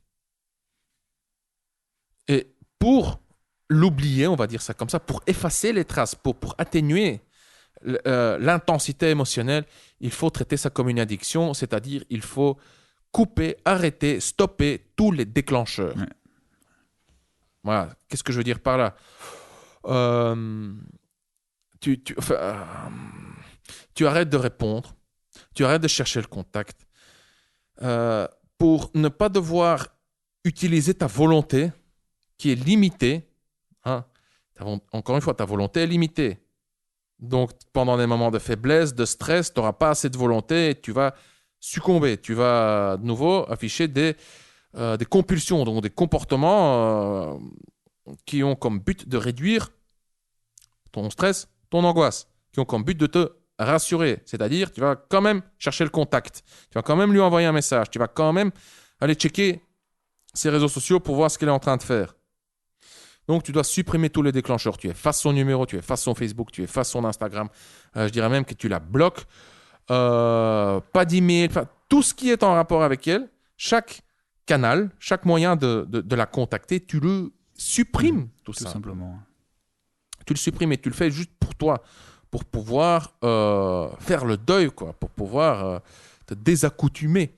Speaker 1: Et pour l'oublier, on va dire ça comme ça, pour effacer les traces, pour atténuer l'intensité émotionnelle, il faut traiter ça comme une addiction, c'est-à-dire il faut couper, arrêter, stopper tous les déclencheurs.
Speaker 2: Ouais.
Speaker 1: Voilà. Qu'est-ce que je veux dire par là? Tu arrêtes de répondre, tu arrêtes de chercher le contact pour ne pas devoir utiliser ta volonté qui est limité, hein, encore une fois, ta volonté est limitée. Donc, pendant des moments de faiblesse, de stress, tu n'auras pas assez de volonté et tu vas succomber. Tu vas de nouveau afficher des compulsions, donc des comportements qui ont comme but de réduire ton stress, ton angoisse, qui ont comme but de te rassurer. C'est-à-dire, tu vas quand même chercher le contact. Tu vas quand même lui envoyer un message. Tu vas quand même aller checker ses réseaux sociaux pour voir ce qu'elle est en train de faire. Donc, tu dois supprimer tous les déclencheurs. Tu effaces son numéro, tu effaces son Facebook, tu effaces son Instagram. Je dirais même que tu la bloques. Pas d'email, tout ce qui est en rapport avec elle, chaque canal, chaque moyen de la contacter, tu le supprimes tout
Speaker 2: simplement.
Speaker 1: Tu le supprimes et tu le fais juste pour toi, pour pouvoir faire le deuil, quoi, pour pouvoir te désaccoutumer.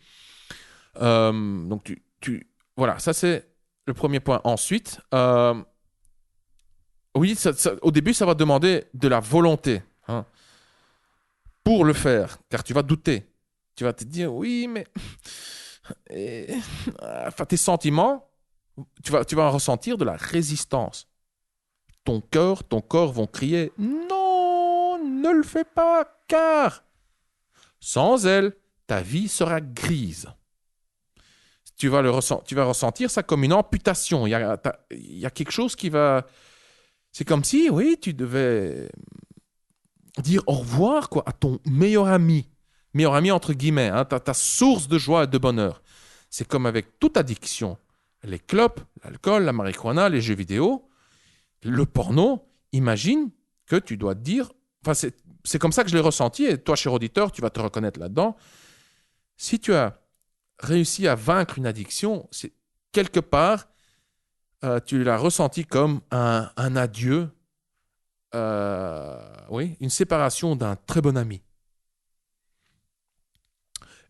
Speaker 1: Donc, voilà, ça c'est le premier point. Ensuite, oui, au début, ça va demander de la volonté, hein, pour le faire, car tu vas douter. Tu vas te dire, oui, mais tes sentiments, tu vas ressentir de la résistance. Ton cœur, ton corps vont crier, non, ne le fais pas, car sans elle, ta vie sera grise. Tu vas ressentir ça comme une amputation. Il y a quelque chose qui va... C'est comme si, oui, tu devais dire au revoir, quoi, à ton meilleur ami entre guillemets, hein, ta source de joie et de bonheur. C'est comme avec toute addiction. Les clopes, l'alcool, la marijuana, les jeux vidéo, le porno. Imagine que tu dois te dire... Enfin, c'est comme ça que je l'ai ressenti, et toi, cher auditeur, tu vas te reconnaître là-dedans. Si tu as réussi à vaincre une addiction, c'est quelque part... tu l'as ressenti comme un adieu, oui, une séparation d'un très bon ami.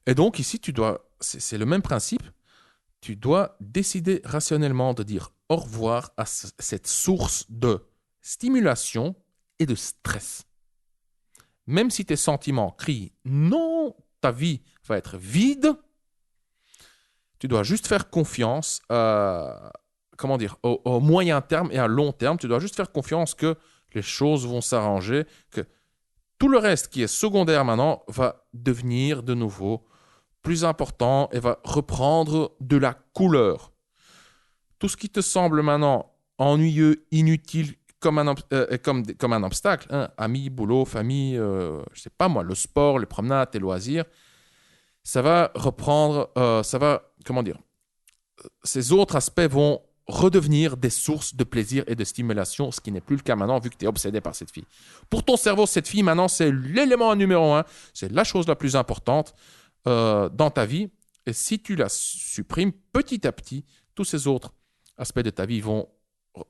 Speaker 1: Et donc ici, c'est le même principe, tu dois décider rationnellement de dire au revoir à cette source de stimulation et de stress. Même si tes sentiments crient non, ta vie va être vide, tu dois juste faire confiance au moyen terme et à long terme, tu dois juste faire confiance que les choses vont s'arranger, que tout le reste qui est secondaire maintenant va devenir de nouveau plus important et va reprendre de la couleur. Tout ce qui te semble maintenant ennuyeux, inutile, comme un obstacle, hein, amis, boulot, famille, je sais pas moi, le sport, les promenades, tes loisirs, ça va reprendre, ces autres aspects vont redevenir des sources de plaisir et de stimulation, ce qui n'est plus le cas maintenant vu que tu es obsédé par cette fille. Pour ton cerveau, cette fille, maintenant, c'est l'élément numéro 1, c'est la chose la plus importante dans ta vie. Et si tu la supprimes petit à petit, tous ces autres aspects de ta vie vont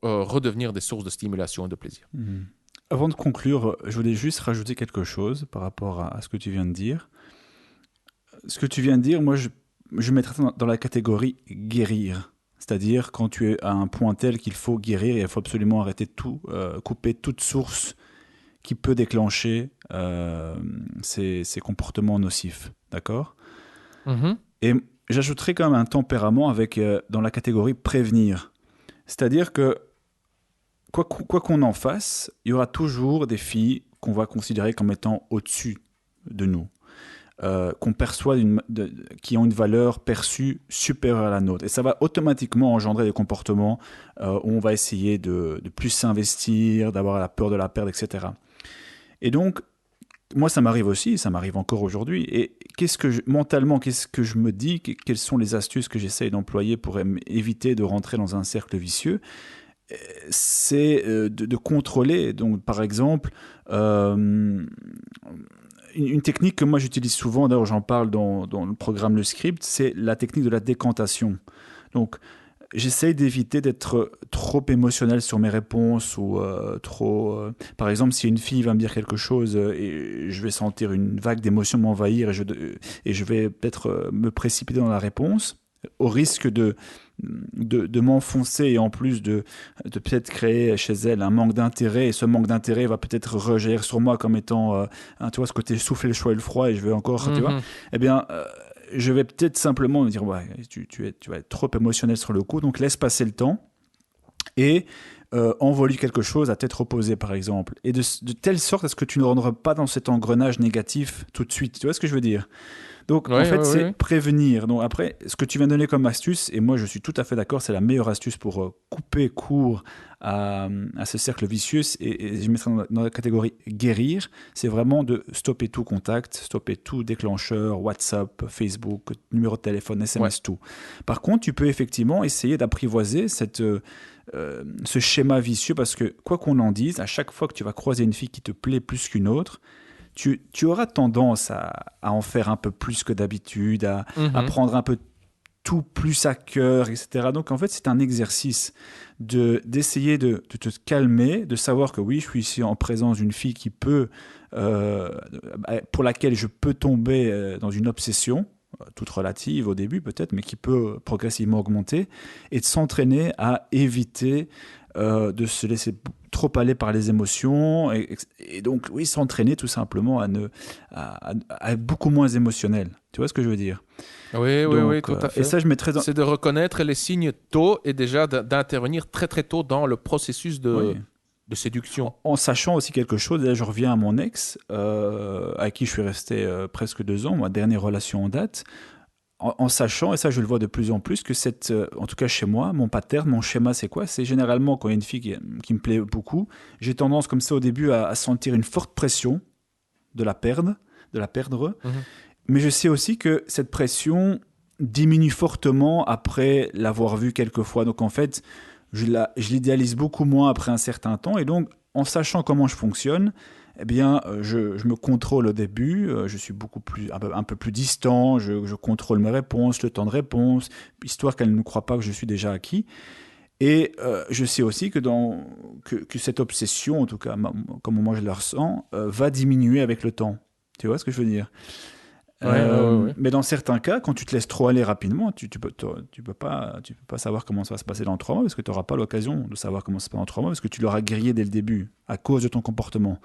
Speaker 1: redevenir des sources de stimulation et de plaisir.
Speaker 2: Mmh. Avant de conclure, je voulais juste rajouter quelque chose par rapport à ce que tu viens de dire. Ce que tu viens de dire, moi, je mettrais dans la catégorie guérir. C'est-à-dire quand tu es à un point tel qu'il faut guérir, il faut absolument arrêter tout, couper toute source qui peut déclencher ces comportements nocifs. D'accord ? Et j'ajouterais quand même un tempérament dans la catégorie prévenir. C'est-à-dire que quoi qu'on en fasse, il y aura toujours des filles qu'on va considérer comme étant au-dessus de nous. Qu'on perçoit qui ont une valeur perçue supérieure à la nôtre. Et ça va automatiquement engendrer des comportements où on va essayer de plus s'investir, d'avoir la peur de la perdre, etc. Et donc, moi, ça m'arrive aussi, ça m'arrive encore aujourd'hui. Et mentalement, qu'est-ce que je me dis ? Quelles sont les astuces que j'essaye d'employer pour éviter de rentrer dans un cercle vicieux ? C'est de contrôler. Donc, par exemple... Une technique que moi j'utilise souvent, d'ailleurs j'en parle dans le programme Le Script, c'est la technique de la décantation. Donc j'essaye d'éviter d'être trop émotionnel sur mes réponses ou par exemple, si une fille va me dire quelque chose et je vais sentir une vague d'émotions m'envahir et je vais peut-être me précipiter dans la réponse, au risque de m'enfoncer et en plus de peut-être créer chez elle un manque d'intérêt, et ce manque d'intérêt va peut-être rejaillir sur moi comme étant tu vois, ce côté souffler le chaud et le froid, et je vais encore tu vois, eh bien je vais peut-être simplement me dire ouais, tu vas être trop émotionnel sur le coup, donc laisse passer le temps et envoie-lui quelque chose à tête reposée, par exemple. Et de telle sorte à ce que tu ne rentres pas dans cet engrenage négatif tout de suite. Tu vois ce que je veux dire? Donc, en fait, c'est prévenir. Donc, après, ce que tu viens de donner comme astuce, et moi, je suis tout à fait d'accord, c'est la meilleure astuce pour couper court à ce cercle vicieux, et je mettrai dans la catégorie guérir, c'est vraiment de stopper tout contact, stopper tout déclencheur, WhatsApp, Facebook, numéro de téléphone, SMS, tout. Par contre, tu peux effectivement essayer d'apprivoiser ce schéma vicieux, parce que, quoi qu'on en dise, à chaque fois que tu vas croiser une fille qui te plaît plus qu'une autre, tu auras tendance à en faire un peu plus que d'habitude, à prendre un peu tout plus à cœur, etc. Donc, en fait, c'est un exercice d'essayer de te calmer, de savoir que oui, je suis ici en présence d'une fille qui peut, pour laquelle je peux tomber dans une obsession, toute relative au début peut-être, mais qui peut progressivement augmenter, et de s'entraîner à éviter de se laisser trop aller par les émotions, et donc oui, s'entraîner tout simplement à être beaucoup moins émotionnel. Tu vois ce que je veux dire?
Speaker 1: Oui, tout à fait.
Speaker 2: Et ça, je mettrais
Speaker 1: c'est de reconnaître les signes tôt et déjà d'intervenir très très tôt dans le processus de séduction.
Speaker 2: En sachant aussi quelque chose, là je reviens à mon ex, avec qui je suis resté presque 2 ans, ma dernière relation en date, en sachant, et ça je le vois de plus en plus, que en tout cas chez moi, mon pattern, mon schéma, c'est quoi? C'est généralement quand il y a une fille qui me plaît beaucoup, j'ai tendance comme ça au début à sentir une forte pression de la perdre. Mais je sais aussi que cette pression diminue fortement après l'avoir vue quelques fois. Donc en fait, je l'idéalise beaucoup moins après un certain temps. Et donc, en sachant comment je fonctionne, eh bien, je me contrôle au début. Je suis un peu plus distant. Je contrôle mes réponses, le temps de réponse, histoire qu'elle ne croit pas que je suis déjà acquis. Et je sais aussi que cette obsession, en tout cas, comme moi je la ressens, va diminuer avec le temps. Tu vois ce que je veux dire? Mais dans certains cas, quand tu te laisses trop aller rapidement, tu peux pas savoir comment ça va se passer dans 3 mois, parce que tu n'auras pas l'occasion de savoir comment ça se passe dans 3 mois, parce que tu l'auras grillé dès le début à cause de ton comportement.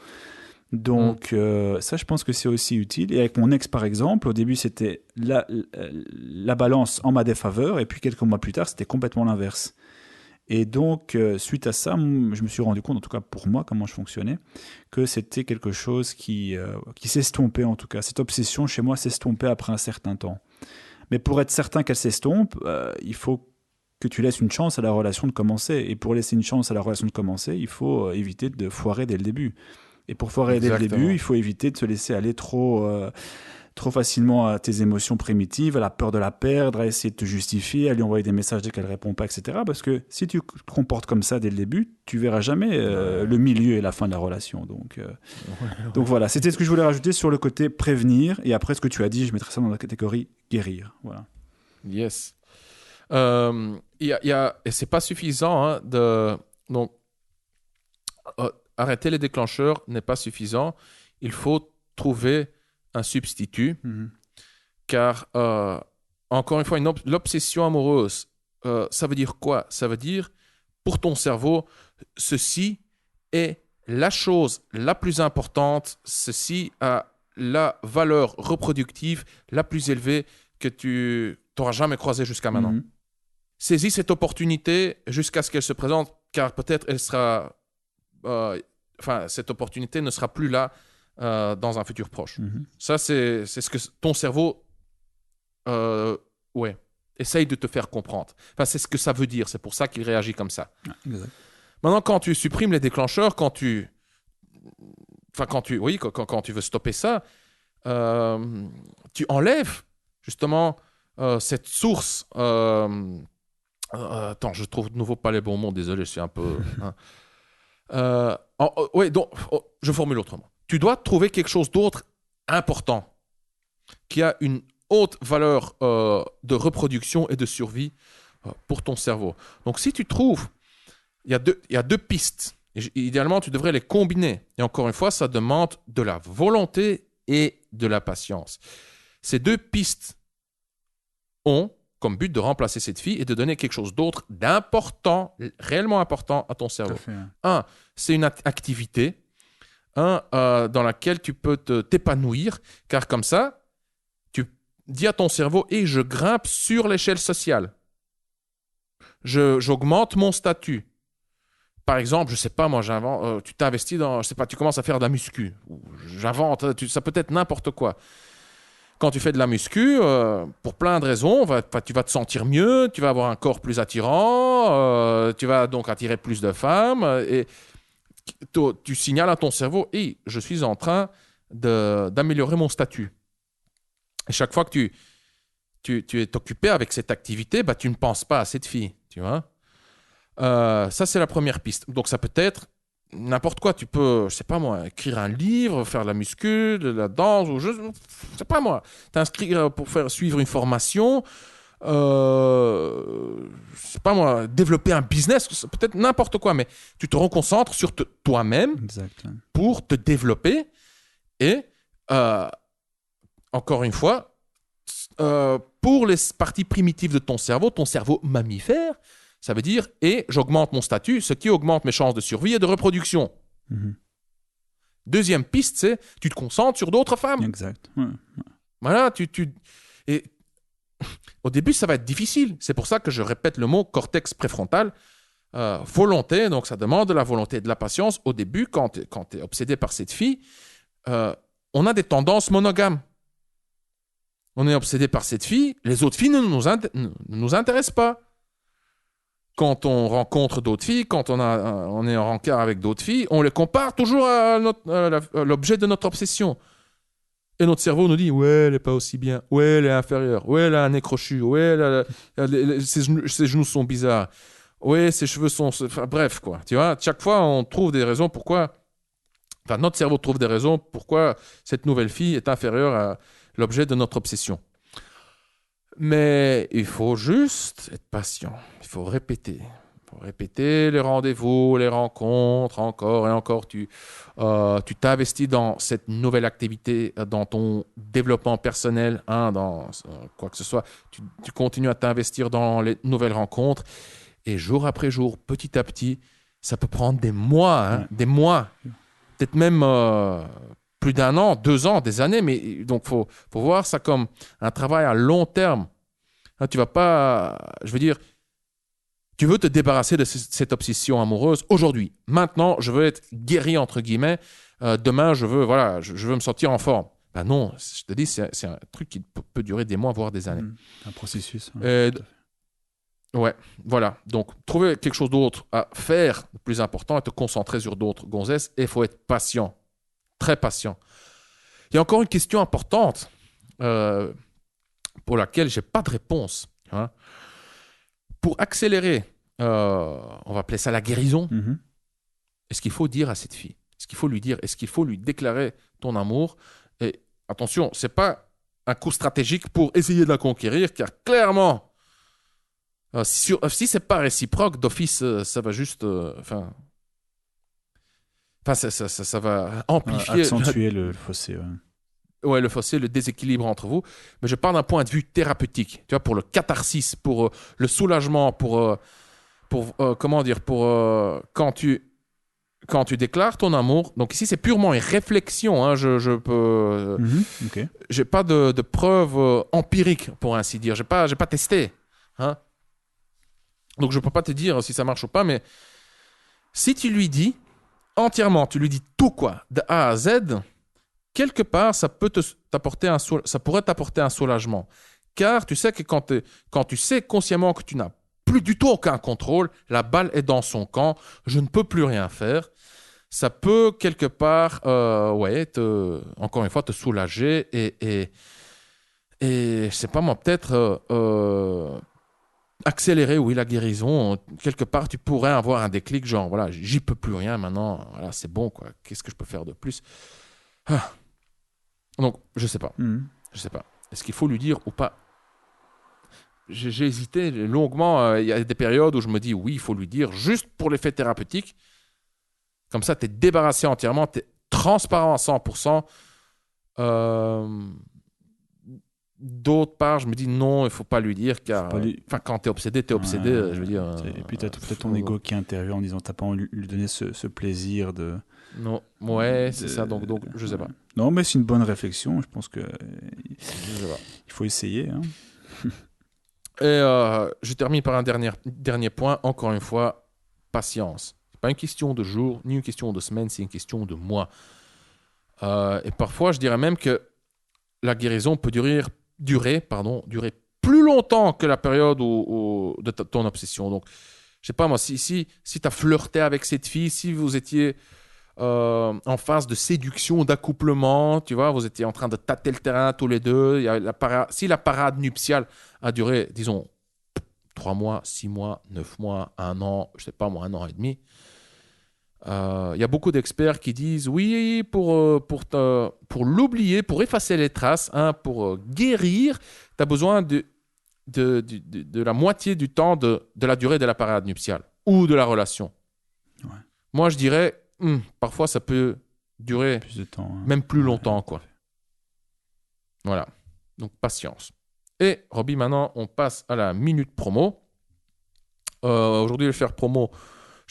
Speaker 2: Donc ça, je pense que c'est aussi utile. Et avec mon ex, par exemple, au début, c'était la balance en ma défaveur, et puis quelques mois plus tard, c'était complètement l'inverse. Et donc, suite à ça, je me suis rendu compte, en tout cas pour moi, comment je fonctionnais, que c'était quelque chose qui s'estompait, en tout cas. Cette obsession, chez moi, s'estompait après un certain temps. Mais pour être certain qu'elle s'estompe, il faut que tu laisses une chance à la relation de commencer. Et pour laisser une chance à la relation de commencer, il faut éviter de foirer dès le début. Et pour foirer dès le début, il faut éviter de se laisser aller trop facilement à tes émotions primitives, à la peur de la perdre, à essayer de te justifier, à lui envoyer des messages dès qu'elle ne répond pas, etc. Parce que si tu te comportes comme ça dès le début, tu verras jamais le milieu et la fin de la relation. Donc voilà, c'était ce que je voulais rajouter sur le côté prévenir. Et après, ce que tu as dit, je mettrais ça dans la catégorie guérir. Voilà.
Speaker 1: Yes. Et c'est pas suffisant donc, arrêter les déclencheurs n'est pas suffisant. Il faut trouver un substitut, car encore une fois, l'obsession amoureuse, ça veut dire quoi? Ça veut dire, pour ton cerveau, ceci est la chose la plus importante, ceci a la valeur reproductive la plus élevée que tu n'auras jamais croisée jusqu'à maintenant. Saisis cette opportunité jusqu'à ce qu'elle se présente, car peut-être elle sera... cette opportunité ne sera plus là dans un futur proche. Ça, c'est ce que ton cerveau essaye de te faire comprendre. Enfin, c'est ce que ça veut dire. C'est pour ça qu'il réagit comme ça.
Speaker 2: Exact.
Speaker 1: Maintenant, quand tu supprimes les déclencheurs, quand tu veux stopper ça, tu enlèves justement cette source. Attends, je trouve de nouveau pas les bons mots. Désolé, je suis un peu... je formule autrement. Tu dois trouver quelque chose d'autre important, qui a une haute valeur de reproduction et de survie pour ton cerveau. Donc, si tu trouves, il y a deux pistes. Idéalement, tu devrais les combiner. Et encore une fois, ça demande de la volonté et de la patience. Ces 2 pistes ont comme but de remplacer cette fille et de donner quelque chose d'autre d'important, réellement important à ton cerveau. Un, c'est une activité dans laquelle tu peux t'épanouir, car comme ça, tu dis à ton cerveau, je grimpe sur l'échelle sociale. J'augmente mon statut. par exemple, je sais pas, moi, j'invente, tu t'investis dans, je sais pas, tu commences à faire de la muscu. J'invente, ça peut être n'importe quoi. Quand tu fais de la muscu, pour plein de raisons, tu vas te sentir mieux, tu vas avoir un corps plus attirant, tu vas donc attirer plus de femmes, et tu signales à ton cerveau, hey, je suis en train d'améliorer mon statut. Et chaque fois que tu es occupé avec cette activité, bah, tu ne penses pas à cette fille, tu vois. Ça, c'est la première piste. Donc, ça peut être n'importe quoi. Tu peux, je sais pas moi, écrire un livre, faire de la muscu, de la danse, ou je sais pas moi, t'inscrire pour faire suivre une formation, je sais pas moi, développer un business, peut-être n'importe quoi, mais tu te reconcentres sur toi-même pour te développer et encore une fois, pour les parties primitives de ton cerveau mammifère, ça veut dire, et j'augmente mon statut, ce qui augmente mes chances de survie et de reproduction. Mm-hmm. Deuxième piste, c'est tu te concentres sur d'autres femmes.
Speaker 2: Exact. Ouais.
Speaker 1: Voilà, et au début, ça va être difficile. C'est pour ça que je répète le mot cortex préfrontal. Volonté, donc ça demande de la volonté et de la patience. Au début, quand tu es obsédé par cette fille, on a des tendances monogames. On est obsédé par cette fille, les autres filles ne nous intéressent pas. Quand on rencontre d'autres filles, quand on est en rencard avec d'autres filles, on les compare toujours à l'objet de notre obsession. Et notre cerveau nous dit « Ouais, elle n'est pas aussi bien. Ouais, elle est inférieure. Ouais, elle a un nez crochu. Ouais, ses genoux sont bizarres. Ouais, ses cheveux sont... » Enfin, bref, quoi. Tu vois, chaque fois, on trouve des raisons pourquoi... Enfin, notre cerveau trouve des raisons pourquoi cette nouvelle fille est inférieure à l'objet de notre obsession. Mais il faut juste être patient. Il faut répéter. Il faut répéter les rendez-vous, les rencontres, encore et encore. Tu t'investis dans cette nouvelle activité, dans ton développement personnel, dans quoi que ce soit. Tu continues à t'investir dans les nouvelles rencontres. Et jour après jour, petit à petit, ça peut prendre des mois, des mois. Peut-être même... plus d'1 an, 2 ans, des années, mais donc faut voir ça comme un travail à long terme. Hein, tu vas pas, je veux dire, tu veux te débarrasser de cette obsession amoureuse aujourd'hui. Maintenant, je veux être guéri entre guillemets. Demain, je veux me sentir en forme. Ben non, je te dis, c'est un truc qui peut durer des mois, voire des années.
Speaker 2: Un processus.
Speaker 1: Ouais, voilà. Donc, trouver quelque chose d'autre à faire de plus important et te concentrer sur d'autres gonzesses. Et il faut être patient. Très patient. Il y a encore une question importante pour laquelle je n'ai pas de réponse. Hein. Pour accélérer, on va appeler ça la guérison, est-ce qu'il faut dire à cette fille? Est-ce qu'il faut lui dire? Est-ce qu'il faut lui déclarer ton amour? Et attention, ce n'est pas un coup stratégique pour essayer de la conquérir, car clairement, si ce n'est pas réciproque, d'office, ça va juste... ça va amplifier...
Speaker 2: accentuer le fossé.
Speaker 1: Ouais, le fossé, le déséquilibre entre vous. Mais je parle d'un point de vue thérapeutique. Tu vois, pour le catharsis, pour le soulagement, pour comment dire, pour quand tu déclares ton amour. Donc ici, c'est purement une réflexion. Hein, je peux...
Speaker 2: Okay.
Speaker 1: J'ai pas de preuves empiriques, pour ainsi dire. J'ai pas testé. Hein. Donc je peux pas te dire si ça marche ou pas, mais si tu lui dis entièrement, tu lui dis tout quoi, de A à Z, quelque part, ça pourrait t'apporter un soulagement. Car tu sais que quand tu sais consciemment que tu n'as plus du tout aucun contrôle, la balle est dans son camp, je ne peux plus rien faire, ça peut quelque part, encore une fois, te soulager et je sais pas moi, peut-être accélérer, oui, la guérison. Quelque part, tu pourrais avoir un déclic, genre, voilà, j'y peux plus rien maintenant, voilà, c'est bon, quoi. Qu'est-ce que je peux faire de plus? Donc, je sais pas. Je sais pas. Est-ce qu'il faut lui dire ou pas? J'ai hésité longuement. Il y a des périodes où je me dis, oui, il faut lui dire, juste pour l'effet thérapeutique. Comme ça, tu es débarrassé entièrement, tu es transparent à 100%. D'autre part, je me dis non, il ne faut pas lui dire, car quand tu es obsédé, tu es obsédé. Je veux dire,
Speaker 2: et puis tu as peut-être ton ego qui intervient en disant tu n'as pas envie de lui donner ce plaisir de...
Speaker 1: Non, ouais, c'est ça, donc je sais pas.
Speaker 2: Non, mais c'est une bonne réflexion, je pense que il faut essayer. Hein.
Speaker 1: Et je termine par un dernier point, encore une fois, patience. Pas une question de jours, ni une question de semaines, c'est une question de mois. Et parfois, je dirais même que la guérison peut durer plus longtemps que la période de ton obsession. Donc, je sais pas moi, si tu as flirté avec cette fille, si vous étiez en phase de séduction, d'accouplement, tu vois, vous étiez en train de tâter le terrain tous les deux, si la parade nuptiale a duré, disons, 3 mois, 6 mois, 9 mois, 1 an, je sais pas moi, 1 an et demi, il y a beaucoup d'experts qui disent oui, pour l'oublier, pour effacer les traces, hein, pour guérir, tu as besoin de la moitié du temps de la durée de la parade nuptiale ou de la relation.
Speaker 2: Ouais.
Speaker 1: Moi, je dirais, parfois, ça peut durer
Speaker 2: plus de temps, hein.
Speaker 1: Même plus longtemps, quoi. Voilà. Donc, patience. Et, Roby, maintenant, on passe à la minute promo. Aujourd'hui, je fais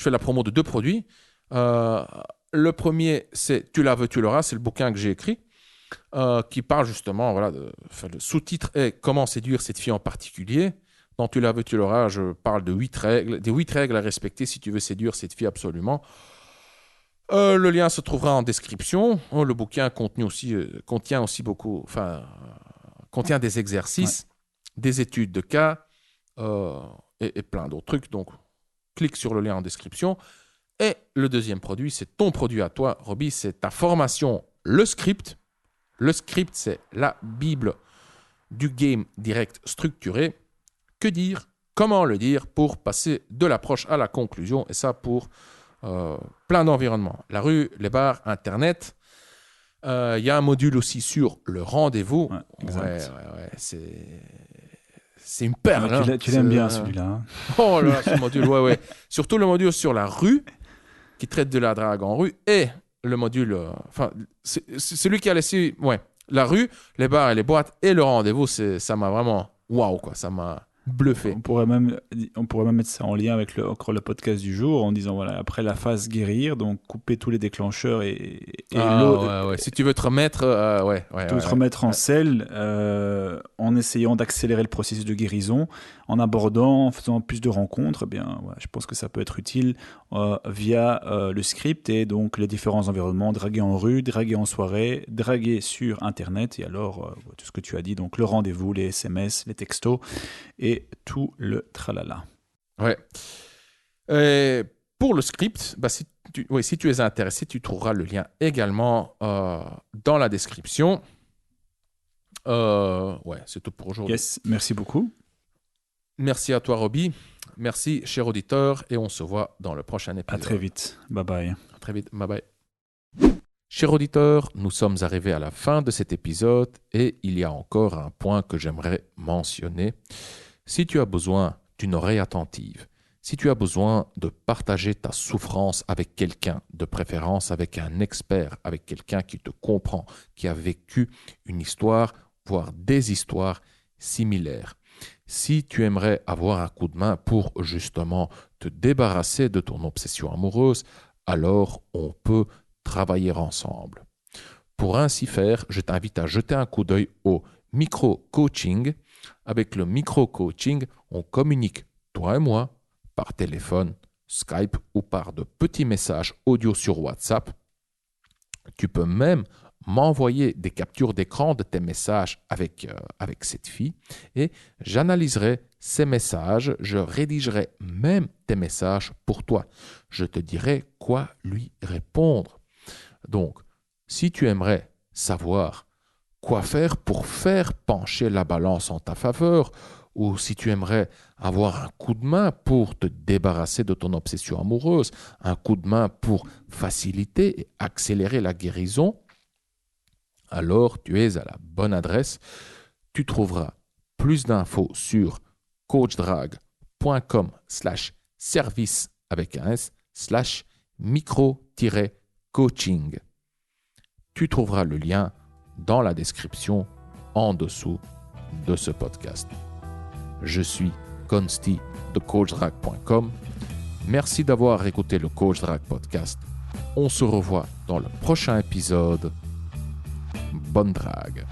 Speaker 1: la promo de 2 produits. Le premier, c'est Tu la veux, tu l'auras. C'est le bouquin que j'ai écrit. Qui parle justement, voilà, le sous-titre est Comment séduire cette fille en particulier. Dans Tu la veux, tu l'auras, je parle de 8 règles, des 8 règles à respecter si tu veux séduire cette fille absolument. Le lien se trouvera en description. Le bouquin contient des exercices, des études de cas et plein d'autres trucs. Donc, clique sur le lien en description. Et le deuxième produit, c'est ton produit à toi, Roby, c'est ta formation, le script. Le script, c'est la Bible du game direct structuré. Que dire? Comment le dire pour passer de l'approche à la conclusion? Et ça pour plein d'environnements. La rue, les bars, Internet. Il y a un module aussi sur le rendez-vous.
Speaker 2: Ouais, exact.
Speaker 1: C'est une perle.
Speaker 2: Ouais, tu l'aimes bien celui-là. Hein.
Speaker 1: Oh là là, ce module, ouais. Surtout le module sur la rue, qui traite de la drague en rue, et le module, c'est celui qui a laissé, la rue, les bars et les boîtes, et le rendez-vous, ça m'a vraiment, waouh, quoi, ça m'a bluffé.
Speaker 2: On pourrait même mettre ça en lien avec encore le podcast du jour, en disant, voilà, après la phase guérir, donc couper tous les déclencheurs
Speaker 1: Si tu veux te remettre,
Speaker 2: te remettre en selle, en essayant d'accélérer le processus de guérison, en faisant plus de rencontres, je pense que ça peut être utile via le script et donc les différents environnements, draguer en rue, draguer en soirée, draguer sur Internet, et alors tout ce que tu as dit, donc le rendez-vous, les SMS, les textos et tout le tralala.
Speaker 1: Ouais. Et pour le script, si tu es intéressé, tu trouveras le lien également dans la description. C'est tout pour aujourd'hui.
Speaker 2: Yes, merci beaucoup.
Speaker 1: Merci à toi, Roby. Merci, cher auditeur, et on se voit dans le prochain épisode.
Speaker 2: À très vite. Bye bye.
Speaker 1: À très vite. Bye bye. Cher auditeur, nous sommes arrivés à la fin de cet épisode et il y a encore un point que j'aimerais mentionner. Si tu as besoin d'une oreille attentive, si tu as besoin de partager ta souffrance avec quelqu'un, de préférence avec un expert, avec quelqu'un qui te comprend, qui a vécu une histoire, voire des histoires similaires, si tu aimerais avoir un coup de main pour justement te débarrasser de ton obsession amoureuse, alors on peut travailler ensemble. Pour ainsi faire, je t'invite à jeter un coup d'œil au micro-coaching. Avec le micro-coaching, on communique, toi et moi, par téléphone, Skype ou par de petits messages audio sur WhatsApp. Tu peux même m'envoyer des captures d'écran de tes messages avec cette fille et j'analyserai ces messages, je rédigerai même tes messages pour toi. Je te dirai quoi lui répondre. Donc, si tu aimerais savoir quoi faire pour faire pencher la balance en ta faveur, ou si tu aimerais avoir un coup de main pour te débarrasser de ton obsession amoureuse, un coup de main pour faciliter et accélérer la guérison, alors tu es à la bonne adresse. Tu trouveras plus d'infos sur coachdrag.com/service avec un s/micro-coaching. Tu trouveras le lien dans la description en dessous de ce podcast. Je suis Consti de coachdrag.com. Merci d'avoir écouté le Coach Drag Podcast. On se revoit dans le prochain épisode. Bonne drague.